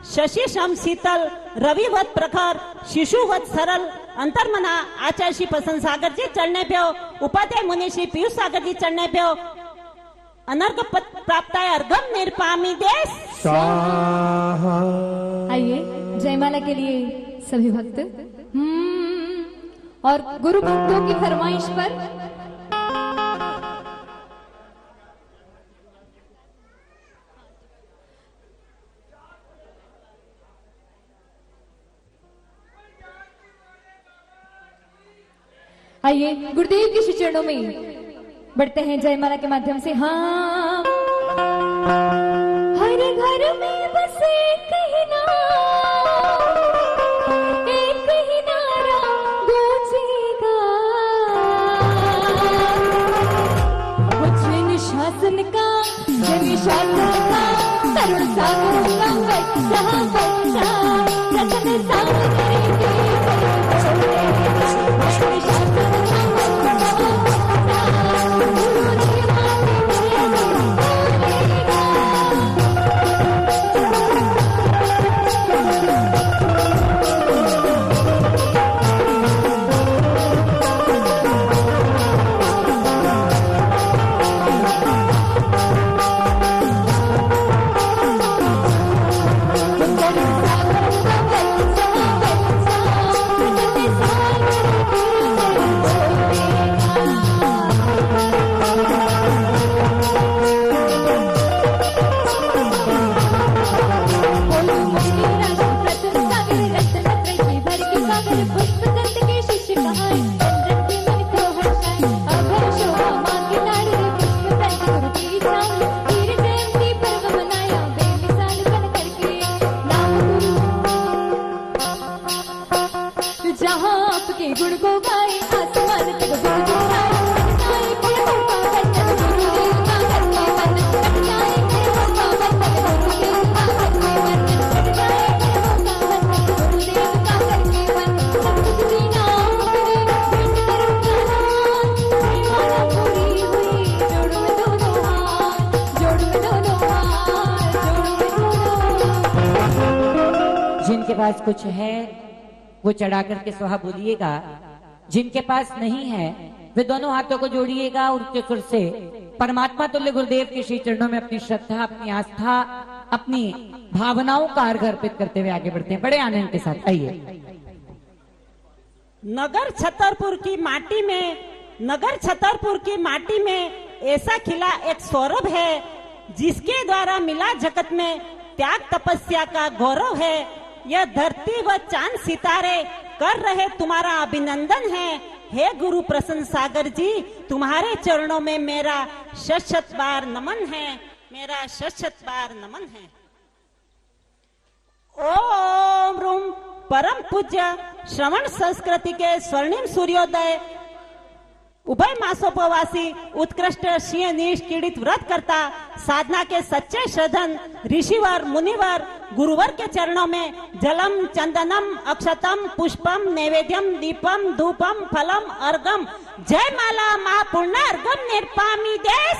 F: शशि शम शीतल रविवत प्रखर शिशुवत सरल अंतर्मना आचार्य श्री प्रसन्न सागर जी चढ़ने पे उपाध्याय मुनि श्री पीयूष सागर जी चढ़ने पे अनर्घ प्राप्त है। अर्घम निर्पामी देश।
A: स्वाहा।
D: आइए जयमाला के लिए सभी भक्त और गुरु भक्तों की फरमाइश पर आइए गुरुदेव के श्री चरणों में बढ़ते हैं जयमाला के माध्यम से। हाँ, हर घर में बसे कहीं ना शास्त्रका तरुण सागरका बच्चा बच्चा रतन सागर के
C: जिनके पास कुछ है वो चढ़ा करके स्वाहा बोलिएगा, जिनके पास नहीं है वे दोनों हाथों को जोड़िएगा और उच्च सुर से परमात्मा तुल्य गुरुदेव के श्री चरणों में अपनी श्रद्धा, अपनी आस्था, अपनी भावनाओं का अर्घ अर्पित करते हुए आगे बढ़ते हैं बड़े आनंद के साथ। आइए।
F: नगर छतरपुर की माटी में ऐसा खिला एक सौरभ है जिसके द्वारा मिला जगत में त्याग तपस्या का गौरव है। यह धरती व चांद सितारे कर रहे तुम्हारा अभिनंदन है। हे गुरु प्रसन्न सागर जी, तुम्हारे चरणों में मेरा शत बार नमन है, मेरा शत बार नमन है। ओम रूम परम पूज्य श्रवण संस्कृति के स्वर्णिम सूर्योदय उभय मासोपवासी उत्कृष्ट सिंह निष्क्रीडित व्रत करता साधना के सच्चे श्रद्धन ऋषिवर मुनिवर गुरुवर के चरणों में जलम चंदनम अक्षतम पुष्पम नैवेद्यम दीपम धूपम फलम अर्घम जय माला मा पूर्ण अर्घम निर्पामी देश।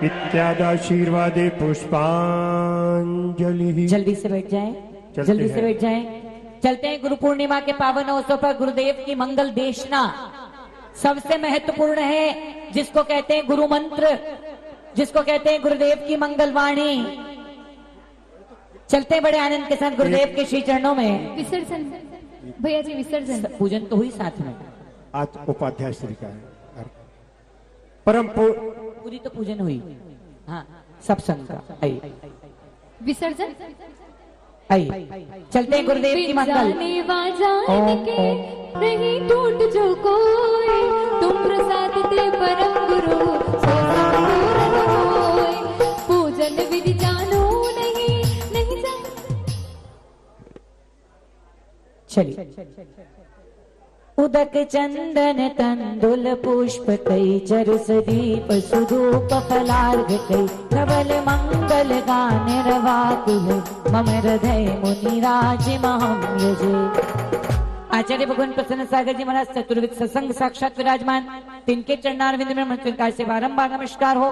A: इत्यादाशीर्वादे पुष्पांजलि।
C: जल्दी से बैठ जाएं, जल्दी से बैठ जाएं। चलते हैं गुरु पूर्णिमा के पावन अवसर पर गुरुदेव की मंगल देशना सबसे महत्वपूर्ण है, जिसको कहते हैं गुरु मंत्र, जिसको कहते हैं गुरुदेव की मंगलवाणी। चलते हैं बड़े आनंद के साथ गुरुदेव के श्री चरणों में।
D: विसर्जन भैया जी, विसर्जन
C: पूजन तो हुई साथ में।
A: आज उपाध्याय श्री का है परम
C: पूरी तो पूजन हुई, हाँ सब संग का। आइए
D: विसर्जन।
C: आइए चलते हैं गुरुदेव की मंगल।
D: के नहीं टूट जो कोई तुम प्रसाद दे परम गुरु पूजन विधि जानो नहीं जान।
C: चलिए। उदक चंदन तंदुल पुष्प कई चरुस दीप सुधूप फलार्घ कई प्रबल मंगल गान रवाकुल मम हृदय मुनिराज महम यजे। आचार्य भगवान प्रसन्न सागर जी महाराज चतुर्विद सत्संग साक्षात विराजमान, तिनके चरणारविंद में मंत्रकार से बारंबार नमस्कार हो।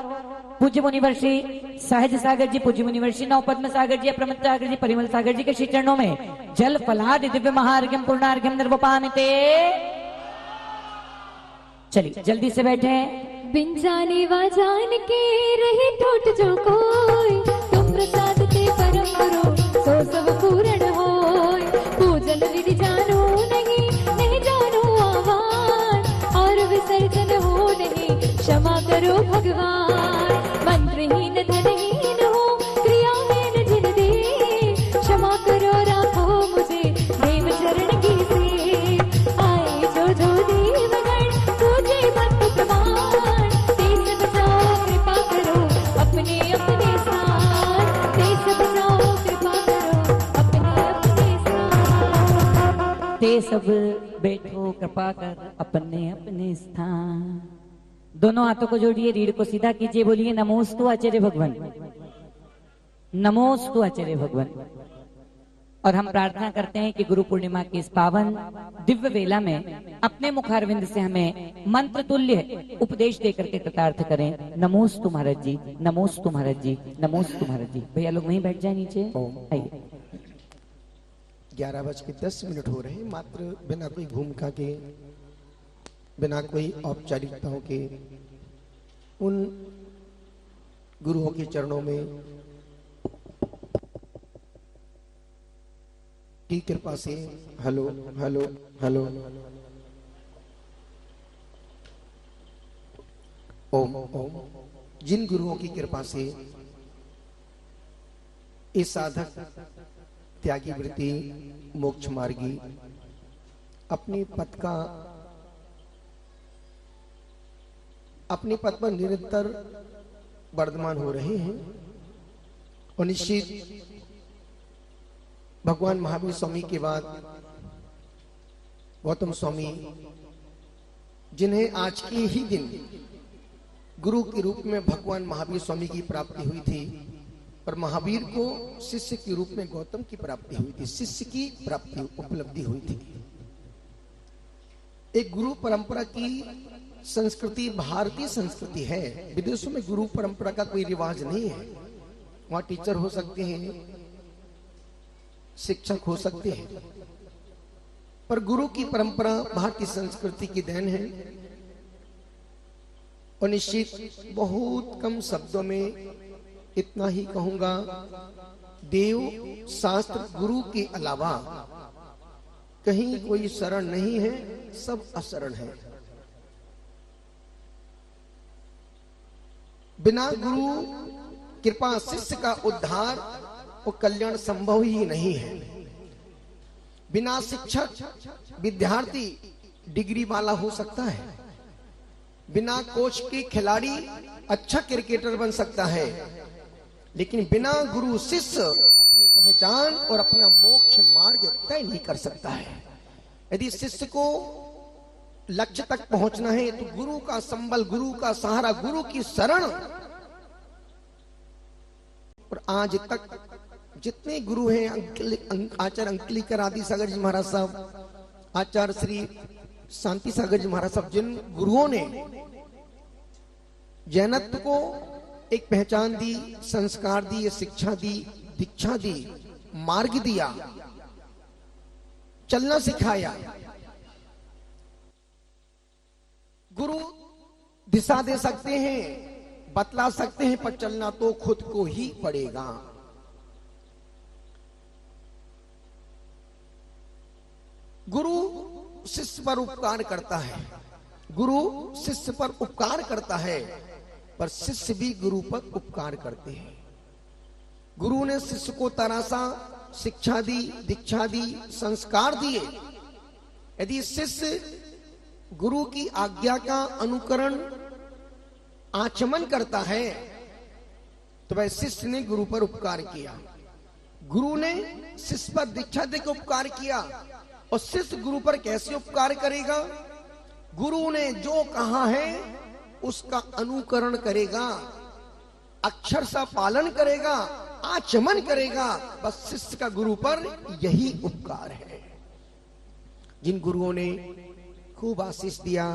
C: पूज्य मुनिवर श्री सहज सागर जी, पूज्य मुनिवर श्री नवपद्म सागर जी, अप्रमत सागर जी, परिमल सागर जी के श्री चरणों में जल फलादि दिव्य महार्घ्यम पूर्णार्घ्यम निर्वपामिते। चलिए जल्दी से बैठे।
D: बिन जाने वा जान के रहे टूट जो कोई तुम प्रसाद ते परम गुरु सो सब पूर्ण होय। पूजन विधि जानो नहीं जानो आवाज और विसर्जन हो नहीं क्षमा करो भगवान। मंत्रहीन धनहीन हो क्रियाहीन जिन दे क्षमा करो राखो मुझे देव चरण की सेव। आए जो देवगण पूजे भक्त प्रमाण तेज बचाओ कृपा करो अपने अपने स्थान। तेज बचाओ कृपा करो अपने अपने स्थान।
C: ते सब बैठो कृपा कर अपने अपने स्थान। दोनों हाथों को जोड़िए, रीढ़ को सीधा कीजिए, बोलिए नमोस्तु आचार्य भगवान, नमोस्तु आचार्य भगवान। और हम प्रार्थना करते हैं कि गुरु पूर्णिमा की इस पावन दिव्य वेला में अपने मुखारविंद से हमें मंत्र तुल्य उपदेश देकर के कृतार्थ करें। नमोस्तु महाराज जी, नमोस्तु महाराज जी, नमोस्तु महाराज जी। भैया लोग वहीं बैठ जाए नीचे, आइए।
B: 11:10 हो रहे हैं, मात्र बिना कोई भूमिका के, बिना कोई औपचारिकताओं के उन गुरुओं के चरणों में की कृपा से hello hello hello Om Om, जिन गुरुओं की कृपा से इस साधक त्यागी वृत्ति मोक्ष मार्गी अपने पद पर निरंतर वर्धमान हो रहे हैं। और निश्चित भगवान महावीर स्वामी के बाद गौतम स्वामी, जिन्हें आज के ही दिन गुरु के रूप में भगवान महावीर स्वामी की प्राप्ति हुई थी, और महावीर को शिष्य के रूप में गौतम की प्राप्ति हुई थी, शिष्य की प्राप्ति उपलब्धि हुई थी। एक गुरु परंपरा की संस्कृति भारतीय संस्कृति है। विदेशों में गुरु परंपरा का कोई रिवाज नहीं है। वहां टीचर हो सकते हैं, शिक्षक हो सकते हैं, पर गुरु की परंपरा भारतीय संस्कृति की देन है। और निश्चित बहुत कम शब्दों में इतना ही कहूंगा, देव शास्त्र गुरु के अलावा कहीं कोई शरण नहीं है, सब अशरण है। बिना गुरु कृपा शिष्य का उद्धार और कल्याण संभव ही नहीं है। बिना शिक्षक विद्यार्थी डिग्री वाला हो सकता है, बिना कोच के खिलाड़ी अच्छा क्रिकेटर बन सकता है, लेकिन बिना गुरु शिष्य अपनी पहचान और अपना मोक्ष मार्ग तय नहीं कर सकता है। यदि शिष्य को लक्ष्य तक पहुंचना है तो गुरु का संबल, गुरु का सहारा, गुरु की शरण। और आज तक जितने गुरु हैं, आचार्य अंकलीकर आदि सागर जी महाराज साहब, आचार्य श्री शांति सागर जी महाराज साहब, जिन गुरुओं ने जैनत्व को एक पहचान दी, संस्कार दिए, शिक्षा दी, दीक्षा दी, मार्ग दिया, चलना सिखाया। गुरु दिशा दे सकते हैं, बतला सकते हैं, पर चलना तो खुद को ही पड़ेगा। गुरु शिष्य पर उपकार करता है, गुरु शिष्य पर उपकार करता है, पर शिष्य भी गुरु पर उपकार करते हैं। गुरु ने शिष्य को तरासा, शिक्षा दी, दीक्षा दी, संस्कार दिए। यदि शिष्य गुरु की आज्ञा का अनुकरण आचमन करता है तो वह शिष्य ने गुरु पर उपकार किया। गुरु ने शिष्य पर दीक्षा देकर उपकार किया, और शिष्य गुरु पर कैसे उपकार करेगा? गुरु ने जो कहा है उसका अनुकरण करेगा, अक्षर सा पालन करेगा, आचमन करेगा। बस शिष्य का गुरु पर यही उपकार है। जिन गुरुओं ने खूब आशीष दिया,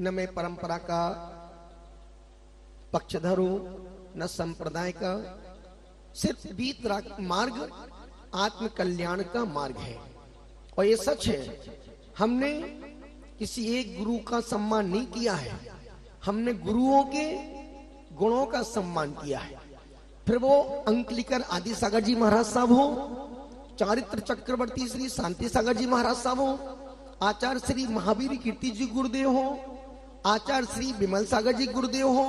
B: न मैं परंपरा का पक्षधर हूं, न संप्रदाय का, सिर्फ बीत मार्ग आत्म कल्याण का मार्ग है। और ये सच है, हमने किसी एक गुरु का सम्मान नहीं किया है, हमने गुरुओं के गुणों का सम्मान किया है। फिर वो अंकलीकर आदि सागर जी महाराज साहब हो, चारित्र चक्रवर्ती श्री शांति सागर जी महाराज साहब हो, आचार्य श्री महावीर कीर्ति जी गुरुदेव हो, आचार्य श्री विमल सागर जी गुरुदेव हो,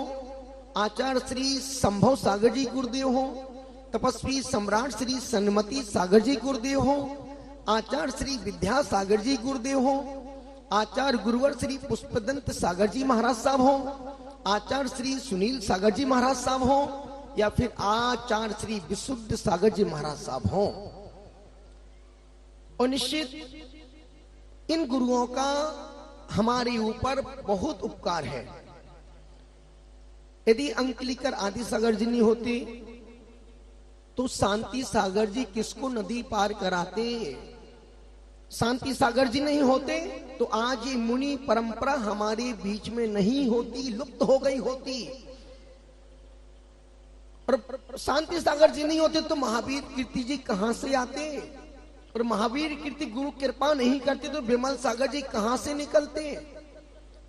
B: आचार्य श्री संभव सागर जी गुरुदेव हो, तपस्वी सम्राट श्री सन्मति सागर जी गुरुदेव हो, आचार्य श्री विद्या सागर जी गुरुदेव हो, आचार्य गुरुवर श्री पुष्पदंत सागर जी महाराज साहब हो, आचार्य श्री सुनील सागर जी महाराज साहब हो, या फिर आचार्य श्री विशुद्ध सागर जी महाराज साहब हो। और निश्चित इन गुरुओं का हमारे ऊपर बहुत उपकार है। यदि अंकलिकर आदि सागर जी नहीं होते तो शांति सागर जी किसको नदी पार कराते? शांति सागर जी नहीं होते तो आज ये मुनि परंपरा हमारे बीच में नहीं होती, लुप्त हो गई होती। और शांति सागर जी नहीं होते तो महावीर कीर्ति जी कहां से आते? और महावीर कीर्ति गुरु कृपा नहीं करते तो विमल सागर जी कहां से निकलते?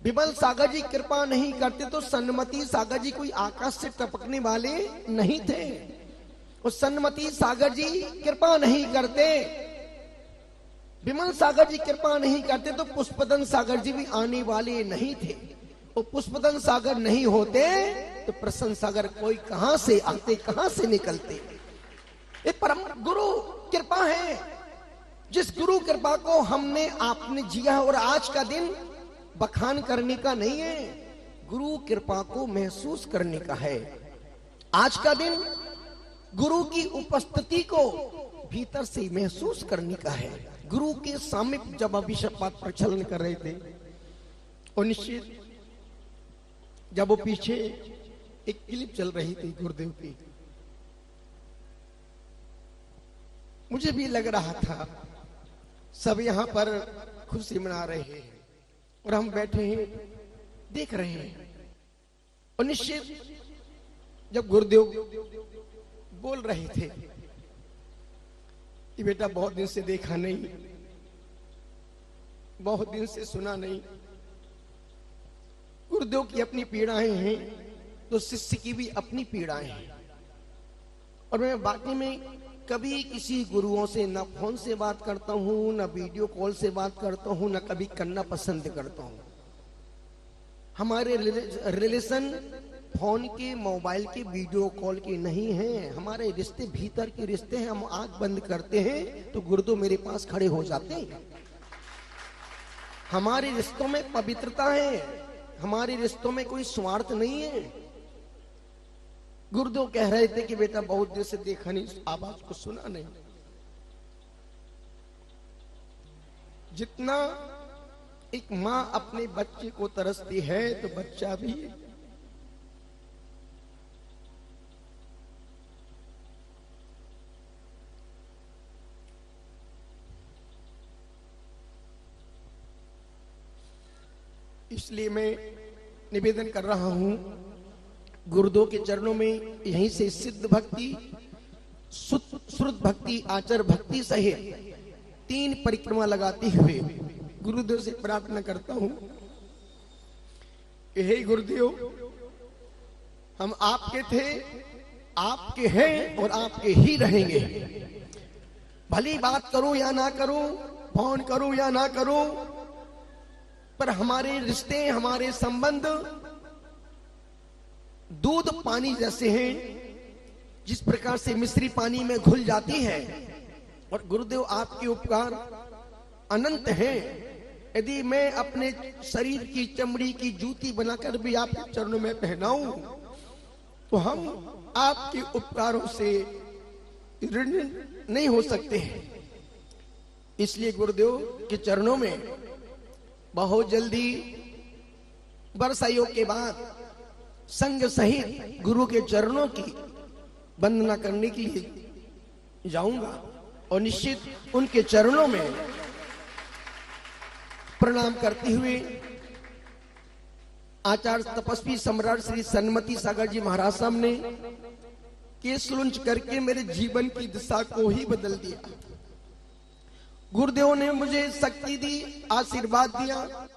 B: विमल सागर जी कृपा नहीं करते तो सन्मति सागर जी कोई आकाश से टपकने वाले नहीं थे। और सन्मति सागर जी कृपा नहीं करते, विमल सागर जी कृपा नहीं करते तो पुष्पदन सागर जी भी आने वाले नहीं थे। और पुष्पदन सागर नहीं होते तो प्रसन्न सागर कोई कहां से आते, कहां से निकलते? ये परम गुरु कृपा है, जिस गुरु कृपा को हमने आपने जिया। और आज का दिन बखान करने का नहीं है, गुरु कृपा को महसूस करने का है। आज का दिन गुरु की उपस्थिति को भीतर से महसूस करने का है। गुरु के सामने जब अभिषेक प्रचलन कर रहे थे और निश्चित जब वो पीछे एक क्लिप चल रही थी गुरुदेव की, मुझे भी लग रहा था सब यहां पर खुशी मना रहे हैं और हम बैठे हैं देख रहे हैं। और निश्चित जब गुरुदेव बोल रहे थे कि बेटा बहुत दिन से देखा नहीं, बहुत दिन से सुना नहीं, गुरुदेव की अपनी पीड़ाएं हैं तो शिष्य की भी अपनी पीड़ाएं हैं। और मैं बाकी में कभी किसी गुरुओं से न फोन से बात करता हूं, न वीडियो कॉल से बात करता हूं, न कभी करना पसंद करता हूं। हमारे रिलेशन फोन के, मोबाइल के, वीडियो कॉल के नहीं हैं। हमारे रिश्ते भीतर के रिश्ते हैं। हम आंख बंद करते हैं तो गुरुदेव मेरे पास खड़े हो जाते हैं। हमारे रिश्तों में पवित्रता है, हमारे रिश्तों में कोई स्वार्थ नहीं है। गुरुदेव कह रहे थे कि बेटा बहुत देर से देखा नहीं, आवाज को सुना नहीं। जितना एक मां अपने बच्चे को तरसती है तो बच्चा भी इसलिए मैं निवेदन कर रहा हूं गुरुदेव के चरणों में यहीं से सिद्ध भक्ति, श्रुत भक्ति, आचर भक्ति सहित 3 परिक्रमा लगाते हुए गुरुदेव से प्रार्थना करता हूं कि हे गुरुदेव, हम आपके थे, आपके हैं और आपके ही रहेंगे। भली बात करूं या ना करूं, फोन करूं या ना करूं, पर हमारे रिश्ते, हमारे संबंध दूध पानी जैसे हैं। जिस प्रकार से मिश्री पानी में घुल जाती है। और गुरुदेव आपके उपकार अनंत हैं। यदि मैं अपने शरीर की चमड़ी की जूती बनाकर भी आपके चरणों में पहनाऊं तो हम आपके उपकारों से ऋण नहीं हो सकते हैं। इसलिए गुरुदेव के चरणों में बहुत जल्दी बरसाइयों के बाद संग सहित गुरु के चरणों की वंदना करने के लिए जाऊंगा और निश्चित उनके चरणों में प्रणाम करते हुए आचार्य तपस्वी सम्राट श्री सन्मति सागर जी महाराज साहब ने केस लुंच करके मेरे जीवन की दिशा को ही बदल दिया। गुरुदेव ने मुझे शक्ति दी, आशीर्वाद दिया।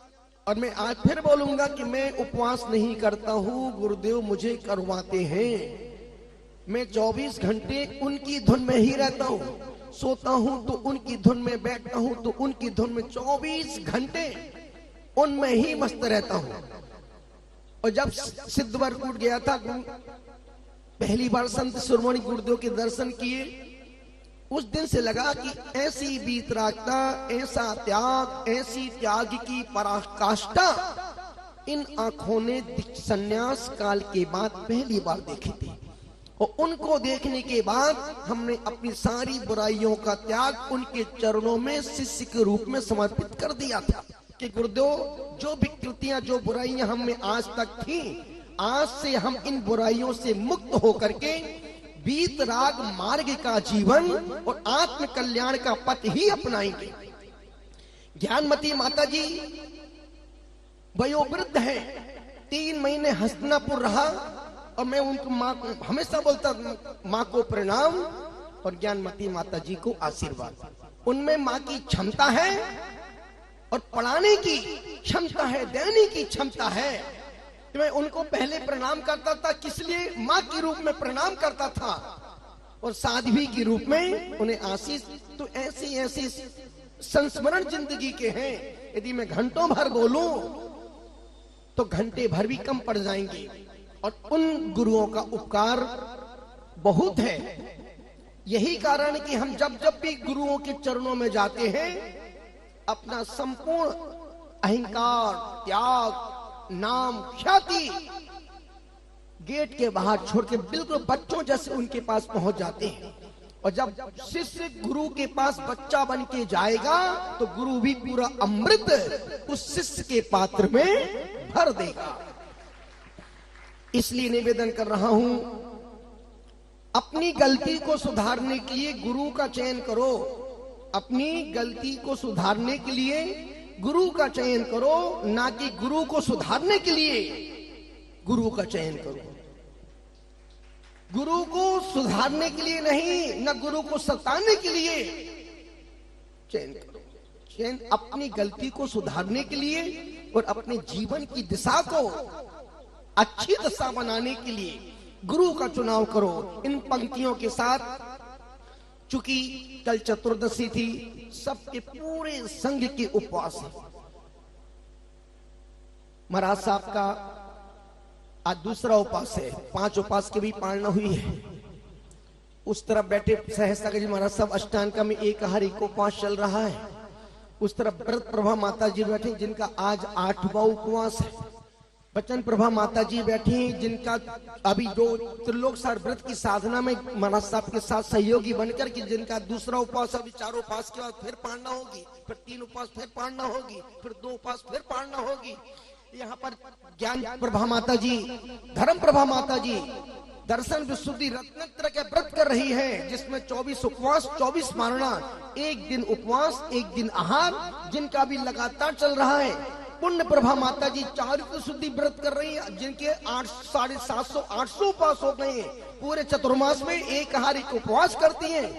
B: और मैं आज फिर बोलूंगा कि मैं उपवास नहीं करता हूं, गुरुदेव मुझे करवाते हैं। मैं 24 घंटे उनकी धुन में ही रहता हूं। सोता हूं तो उनकी धुन में, बैठता हूं तो उनकी धुन में, 24 घंटे उनमें ही मस्त रहता हूं। और जब सिद्धवरकूट गया था, पहली बार संत शिरोमणि गुरुदेव के दर्शन किए, उस दिन से लगा कि ऐसी वीतरागता, ऐसा त्याग, ऐसी त्याग की पराकाष्ठा इन आंखों ने संन्यास काल के बाद पहली बार देखी थी। और उनको देखने के बाद हमने अपनी सारी बुराइयों का त्याग उनके चरणों में शिष्य के रूप में समर्पित कर दिया था कि गुरुदेव, जो विकृतियां, जो बुराइयां हम में आज तक थी, आज से हम इन बुराइयों से मुक्त होकर के बीत राग मार्ग का जीवन और आत्म कल्याण का पथ ही अपनाएंगे। ज्ञानमती माता जी वयोवृद्ध है, 3 महीने हस्तिनापुर रहा और मैं उनको माँ हमेशा बोलता, माँ को प्रणाम और ज्ञानमती माता जी को आशीर्वाद। उनमें माँ की क्षमता है और पढ़ाने की क्षमता है, देने की क्षमता है। तो मैं उनको पहले प्रणाम करता था, किस लिए? माँ के रूप में प्रणाम करता था और साध्वी के रूप में उन्हें आशीष। तो ऐसी ऐसी संस्मरण जिंदगी के हैं, यदि मैं घंटों भर बोलूं तो घंटे भर भी कम पड़ जाएंगे। और उन गुरुओं का उपकार बहुत है। यही कारण कि हम जब जब भी गुरुओं के चरणों में जाते हैं, अपना संपूर्ण अहंकार, त्याग, नाम, ख्याति गेट के बाहर छोड़ के बिल्कुल बच्चों जैसे उनके पास पहुंच जाते हैं। और जब शिष्य गुरु के पास बच्चा बन के जाएगा तो गुरु भी पूरा अमृत उस शिष्य के पात्र में भर देगा। इसलिए निवेदन कर रहा हूं, अपनी गलती को सुधारने के लिए गुरु का चयन करो। अपनी गलती को सुधारने के लिए गुरु का चयन करो, ना कि गुरु को सुधारने के लिए गुरु का चयन करो। गुरु को सुधारने के लिए नहीं, न गुरु को सताने के लिए चयन करो। चयन अपनी गलती को सुधारने के लिए और अपने जीवन की दिशा को अच्छी दिशा बनाने के लिए गुरु का चुनाव करो। इन पंक्तियों के साथ, चूंकि कल चतुर्दशी थी, सबके पूरे संघ के उपवास है। महाराज साहब का आज दूसरा उपवास है, 5 उपवास की भी पालना हुई है। उस तरफ बैठे सहस्त्र जी महाराज साहब अष्टांग में एक हर एक उपवास चल रहा है। उस तरफ व्रत प्रभा माता जी बैठे जिनका आज 8वां उपवास है। बचन प्रभा माता जी बैठी हैं जिनका अभी जो त्रिलोक सार व्रत की साधना में महाराज साहब के साथ सहयोगी बनकर के जिनका दूसरा उपवास, अभी 4 उपवास के बाद फिर पालना होगी, फिर 3 उपवास फिर पालना होगी, फिर 2 उपवास फिर पालना होगी। यहाँ पर ज्ञान प्रभा माता जी, धर्म प्रभा माता जी दर्शन विशुद्धि रत्नत्र के व्रत कर रही है, जिसमें 24 उपवास 24 पालना, 1 दिन उपवास 1 दिन आहार, जिनका भी लगातार चल रहा है। पुण्य प्रभा माता जी चारित्र शुद्धि व्रत कर रही है, जिनके 750 800 उपवास हो गए हैं। पूरे चतुर्मास में एक आहार एक उपवास करती हैं।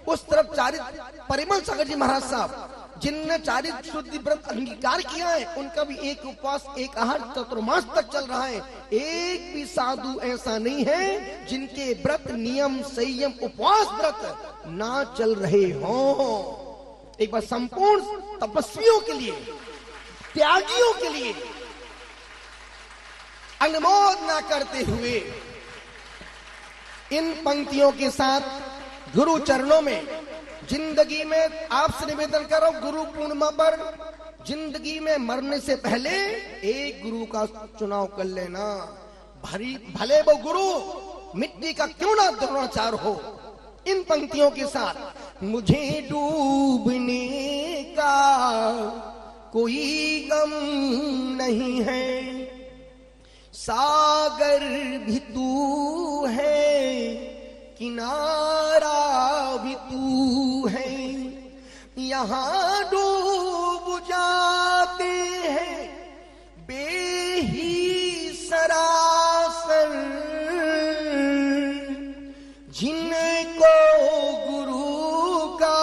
B: उस तरफ चारित्र परिमल सागर जी महाराज साहब जिनने चारित्र शुद्धि व्रत अंगीकार किया है, उनका भी एक उपवास एक आहार चतुर्मास तक चल रहा है। एक भी साधु ऐसा नहीं है जिनके व्रत नियम संयम उपवास व्रत ना चल रहे हों। एक बार संपूर्ण तपस्वियों के लिए, त्यागियों के लिए अनुमोदना करते हुए इन पंक्तियों के साथ गुरु चरणों में जिंदगी में आपसे निवेदन कर रहा हूं, गुरु पूर्णिमा पर जिंदगी में मरने से पहले एक गुरु का चुनाव कर लेना। भले वो गुरु मिट्टी का क्यों ना द्रोणाचार हो। इन पंक्तियों के साथ, मुझे डूबने का कोई गम नहीं है, सागर भी तू है, किनारा भी तू है, यहाँ डूब जाते हैं बेही सरासर, जिनको गुरु का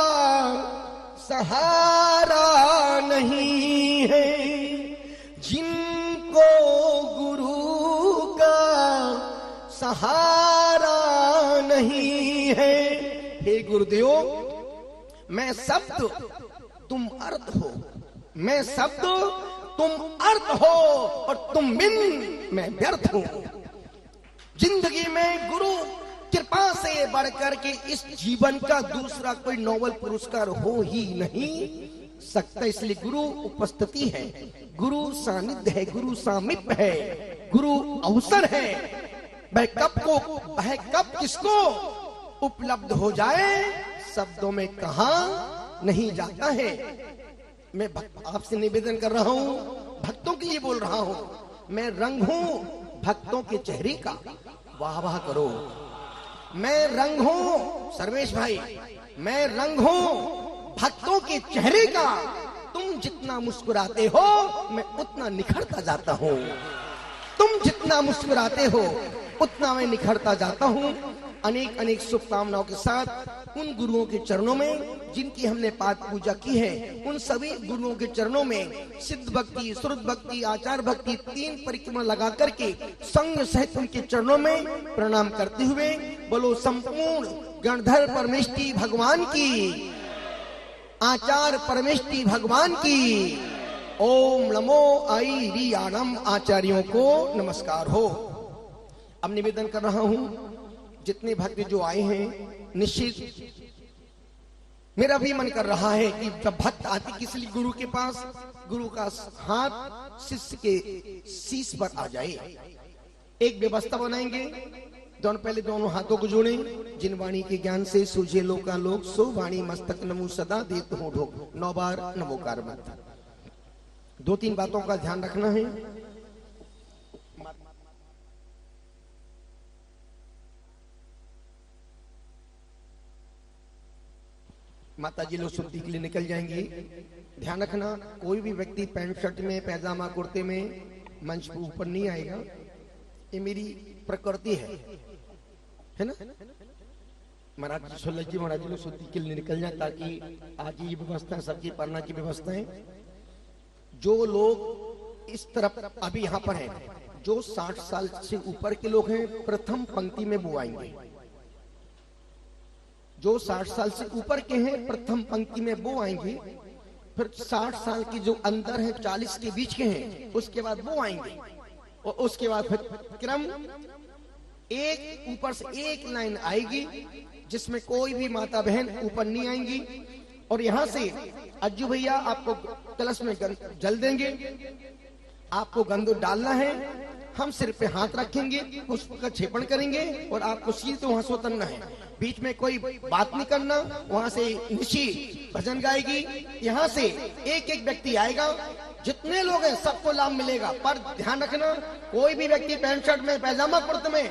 B: सहारा नहीं है, जिनको गुरु का सहारा नहीं है। हे गुरुदेव, मैं शब्द तुम अर्थ हो, मैं शब्द तुम अर्थ हो और तुम बिन मैं व्यर्थ हूं। जिंदगी में गुरु कृपा से बढ़कर के इस जीवन का दूसरा कोई नोबेल पुरस्कार हो ही नहीं सकता। इसलिए गुरु उपस्थिति है, गुरु सानिध्य है, गुरु सामीप्य है, गुरु अवसर है। वह कब किसको उपलब्ध हो जाए शब्दों में कहा नहीं जाता है। मैं आपसे निवेदन कर रहा हूं, भक्तों के लिए बोल रहा हूं, मैं रंग हूं भक्तों के चेहरे का, वाह वाह करो। मैं रंग हूं सर्वेश भाई, मैं रंग हूं भक्तों के चेहरे का। तुम जितना मुस्कुराते हो मैं उतना निखरता जाता हूं, तुम जितना मुस्कुराते हो उतना मैं निखरता जाता हूं। अनेक अनेक शुभकामनाओं के साथ उन गुरुओं के चरणों में जिनकी हमने पाद पूजा की है, उन सभी गुरुओं के चरणों में सिद्ध भक्ति, श्रुत भक्ति, आचार भक्ति 3 परिक्रमा लगा करके संग सहित उनके चरणों में प्रणाम करते हुए बोलो संपूर्ण गणधर परमेष्टि भगवान की, आचार परमेष्टि भगवान की। ओम नमो आई रियाणम आचार्यों को नमस्कार हो। अब निवेदन कर रहा हूं, जितने भक्त जो आए हैं, निश्चित मेरा भी मन कर रहा है कि जब भक्त आते किसी गुरु के पास, गुरु का हाथ शिष्य के शीश पर आ जाए। एक व्यवस्था बनाएंगे, पहले दोनों हाथों को जोड़े। जिन वाणी के ज्ञान से सूझे लोका लोक, सो वाणी मस्तक नमो सदा देत हो ढोक। 9 बार नमोकार मत। 2-3 बातों का ध्यान रखना है। माता जी लोग शुद्धि के लिए निकल जाएंगी। ध्यान रखना, कोई भी व्यक्ति पैंट शर्ट में, पैजामा कुर्ते में मंच पर ऊपर नहीं आएगा। ये मेरी प्रकृति है ना। महाराज सोलह जी महाराज लोग शुद्धि के लिए निकल जाए, ताकि आज ये व्यवस्था सबकी पढ़ना की व्यवस्था है। जो लोग इस तरफ अभी यहाँ पर हैं, जो 60 साल से ऊपर के लोग हैं, प्रथम पंक्ति में वो आएंगे। जो 60 साल से ऊपर के हैं प्रथम पंक्ति में वो आएंगे। फिर 60 साल की जो अंदर है, 40 के बीच के हैं, उसके बाद वो आएंगे। और उसके बाद फिर क्रम एक ऊपर से एक लाइन आएगी जिसमें कोई भी माता बहन ऊपर नहीं आएंगी। और यहां से अज्जू भैया आपको कलश में जल देंगे, आपको गंदो डालना है। हम सिर पे हाथ रखेंगे, पुष्प का छेपण करेंगे और आपको सील तो वहां से उतरना है। बीच में कोई बात नहीं करना। वहां से निशी भजन गाएगी। यहाँ से एक एक व्यक्ति आएगा, जितने लोग हैं सबको लाभ मिलेगा। पर ध्यान रखना, कोई भी व्यक्ति पैंट शर्ट में, पैजामा कुर्ते में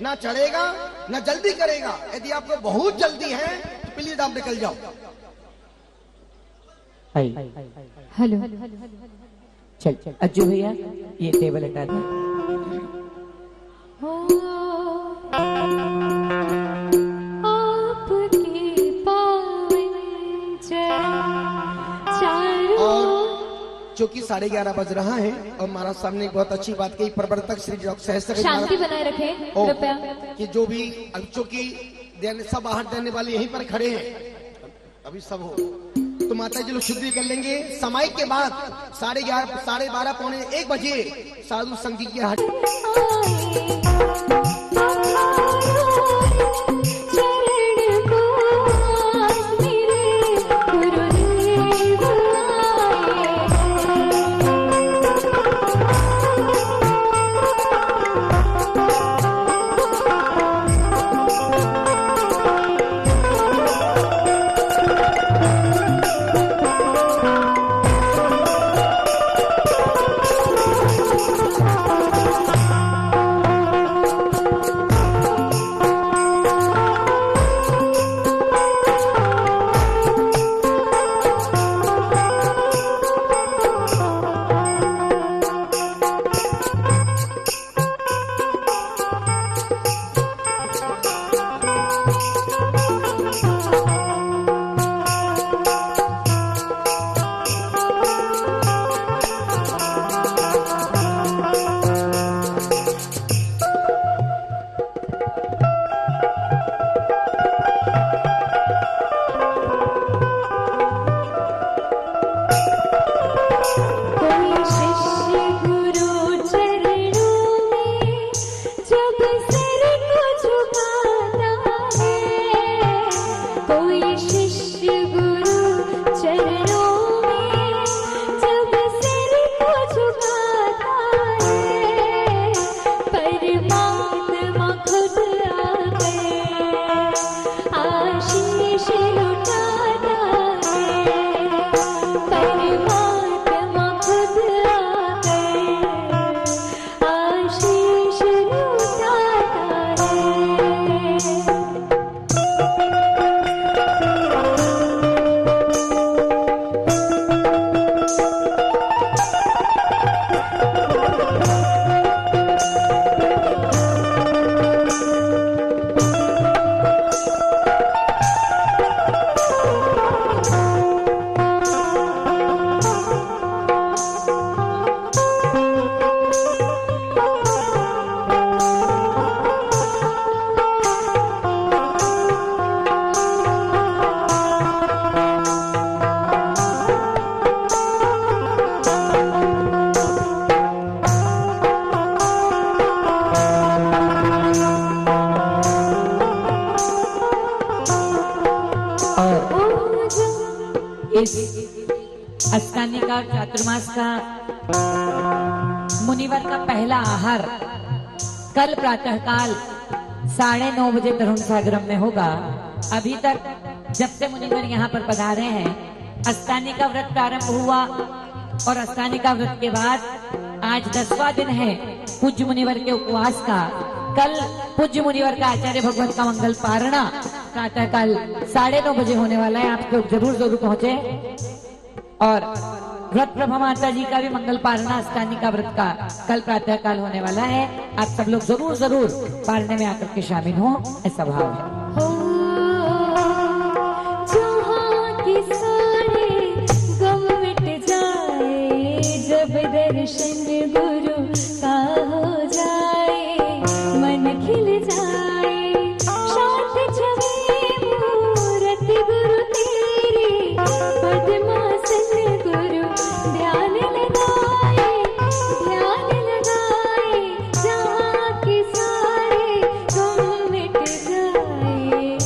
B: ना चढ़ेगा ना जल्दी करेगा। यदि आपको बहुत जल्दी है तो प्लीज आप निकल जाओ।
C: हेलो, चल अज्जू भैया ये टेबल हटा दे।
B: चूंकि 11:30 बज रहा है और महाराज सामने एक बहुत अच्छी बात कही, प्रवर्तक श्री सहस्त्र
D: शांति बनाए रखें कृपया।
B: कि जो भी चूंकि सब आहट देने वाले यहीं पर खड़े हैं, अभी सब हो तो माता जी लोग शुद्धि कर लेंगे। समय के बाद 11:30, 12:30, पौने 1 बजे साधु संघ की हट
C: इस अस्तानिका और चातुर्मास का मुनिवर का पहला आहार कल प्रातःकाल 9:30 बजे तरुण सागरम में होगा। अभी तक जब से मुनिवर यहाँ पर पधारे हैं, अस्तानिका व्रत प्रारंभ हुआ और अस्तानिका व्रत के बाद आज 10वां दिन है पूज्य मुनिवर के उपवास का। कल पूज्य मुनिवर का आचार्य भगवत का मंगल पारणा प्रातःकाल 9:30 बजे होने वाला है। आप लोग जरूर पहुंचे। और व्रत प्रभा माता जी का भी मंगल पारणा अस्तानिका व्रत का कल प्रातःकाल होने वाला है। आप सब लोग जरूर पारने में आकर के शामिल हो, ऐसा भाव है।
D: जहाँ के सारे गम मिट जाए, जब दर्शन गुरु का हो जाए, मन खिल जाए, शांत छवि मूरत गुरु तेरी, पद्मासन गुरु ध्यान लगाए, जहाँ के सारे गम मिट जाए,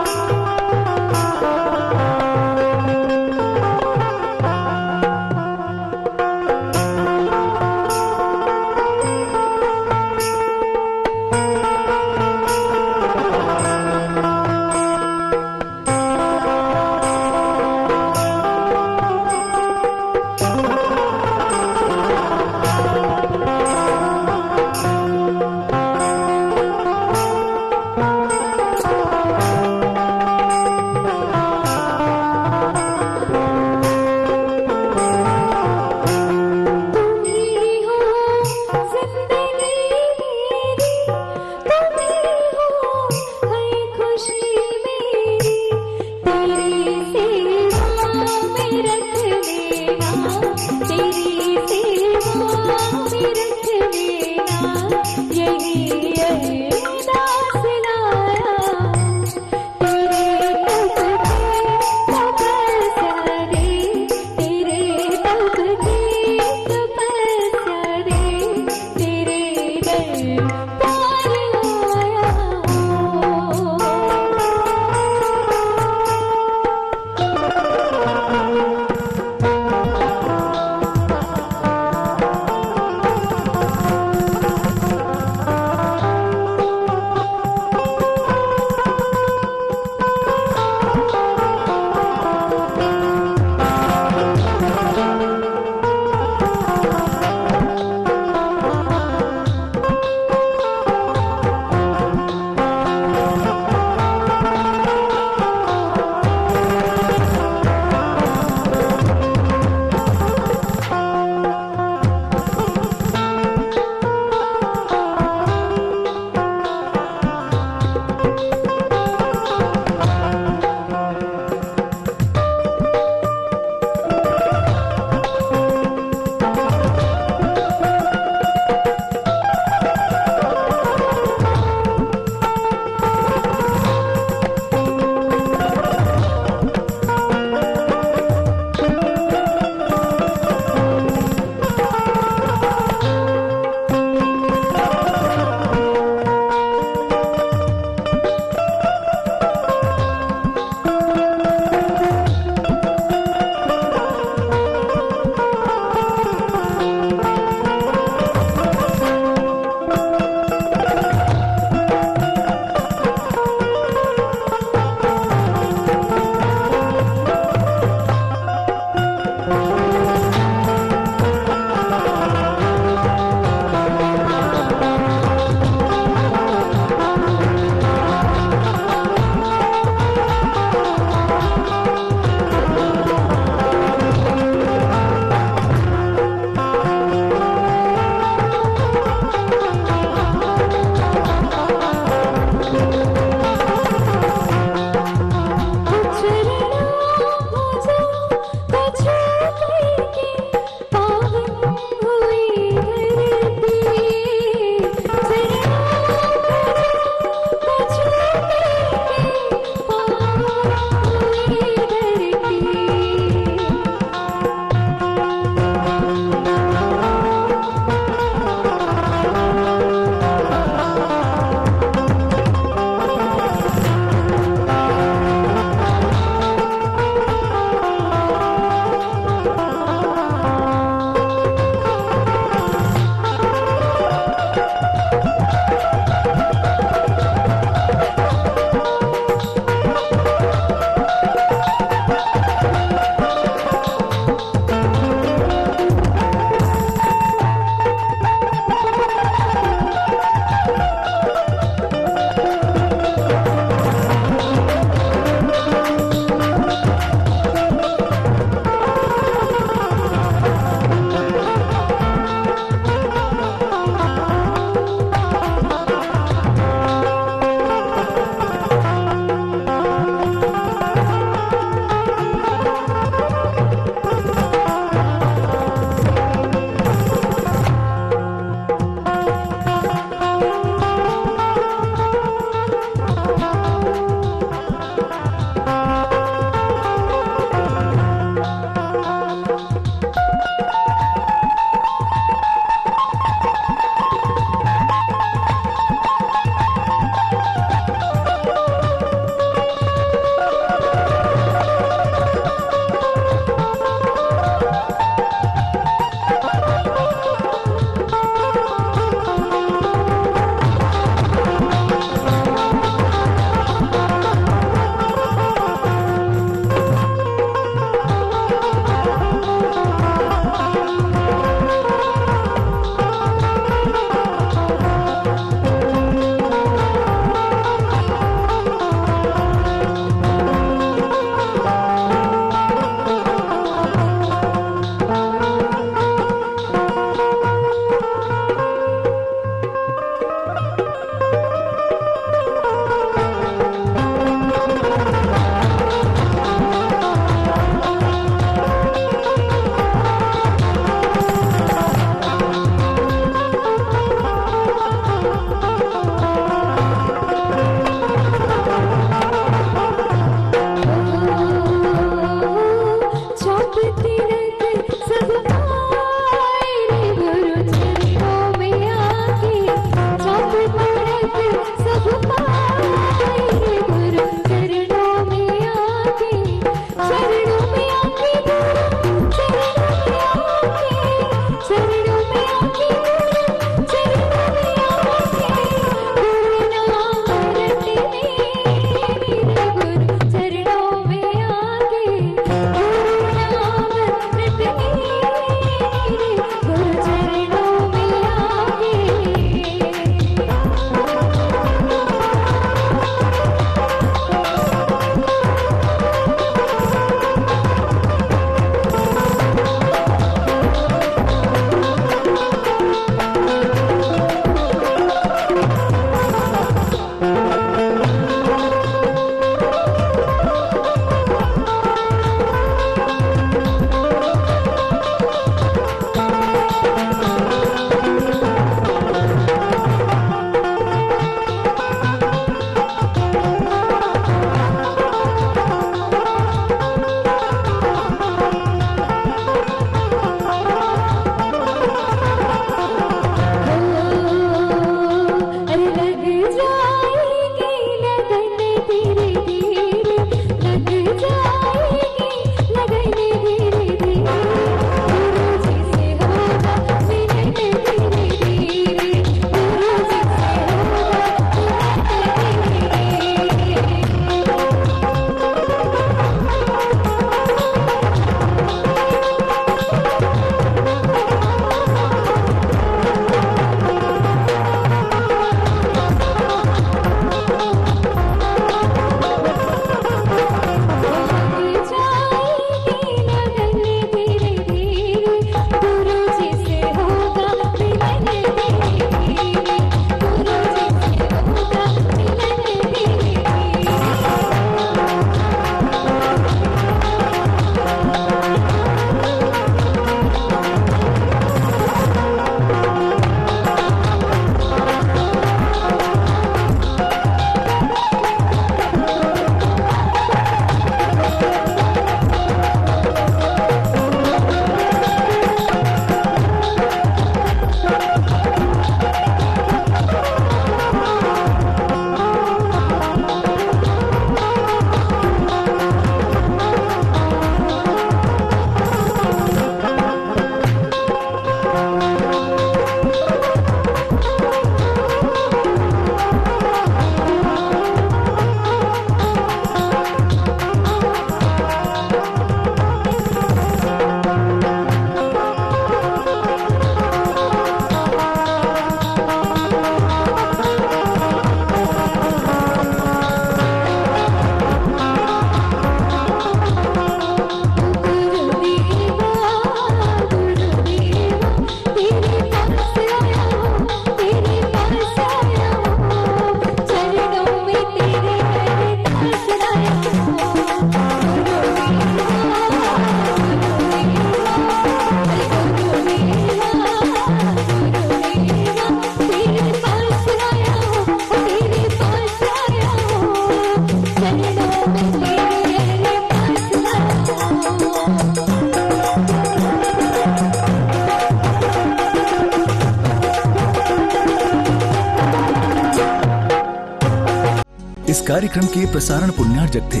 G: कार्यक्रम के प्रसारण पुण्यार्जक थे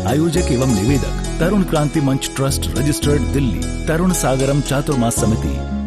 G: आयोजक एवं निवेदक तरुण क्रांति मंच ट्रस्ट रजिस्टर्ड दिल्ली, तरुण सागरम चातुर्मास समिति।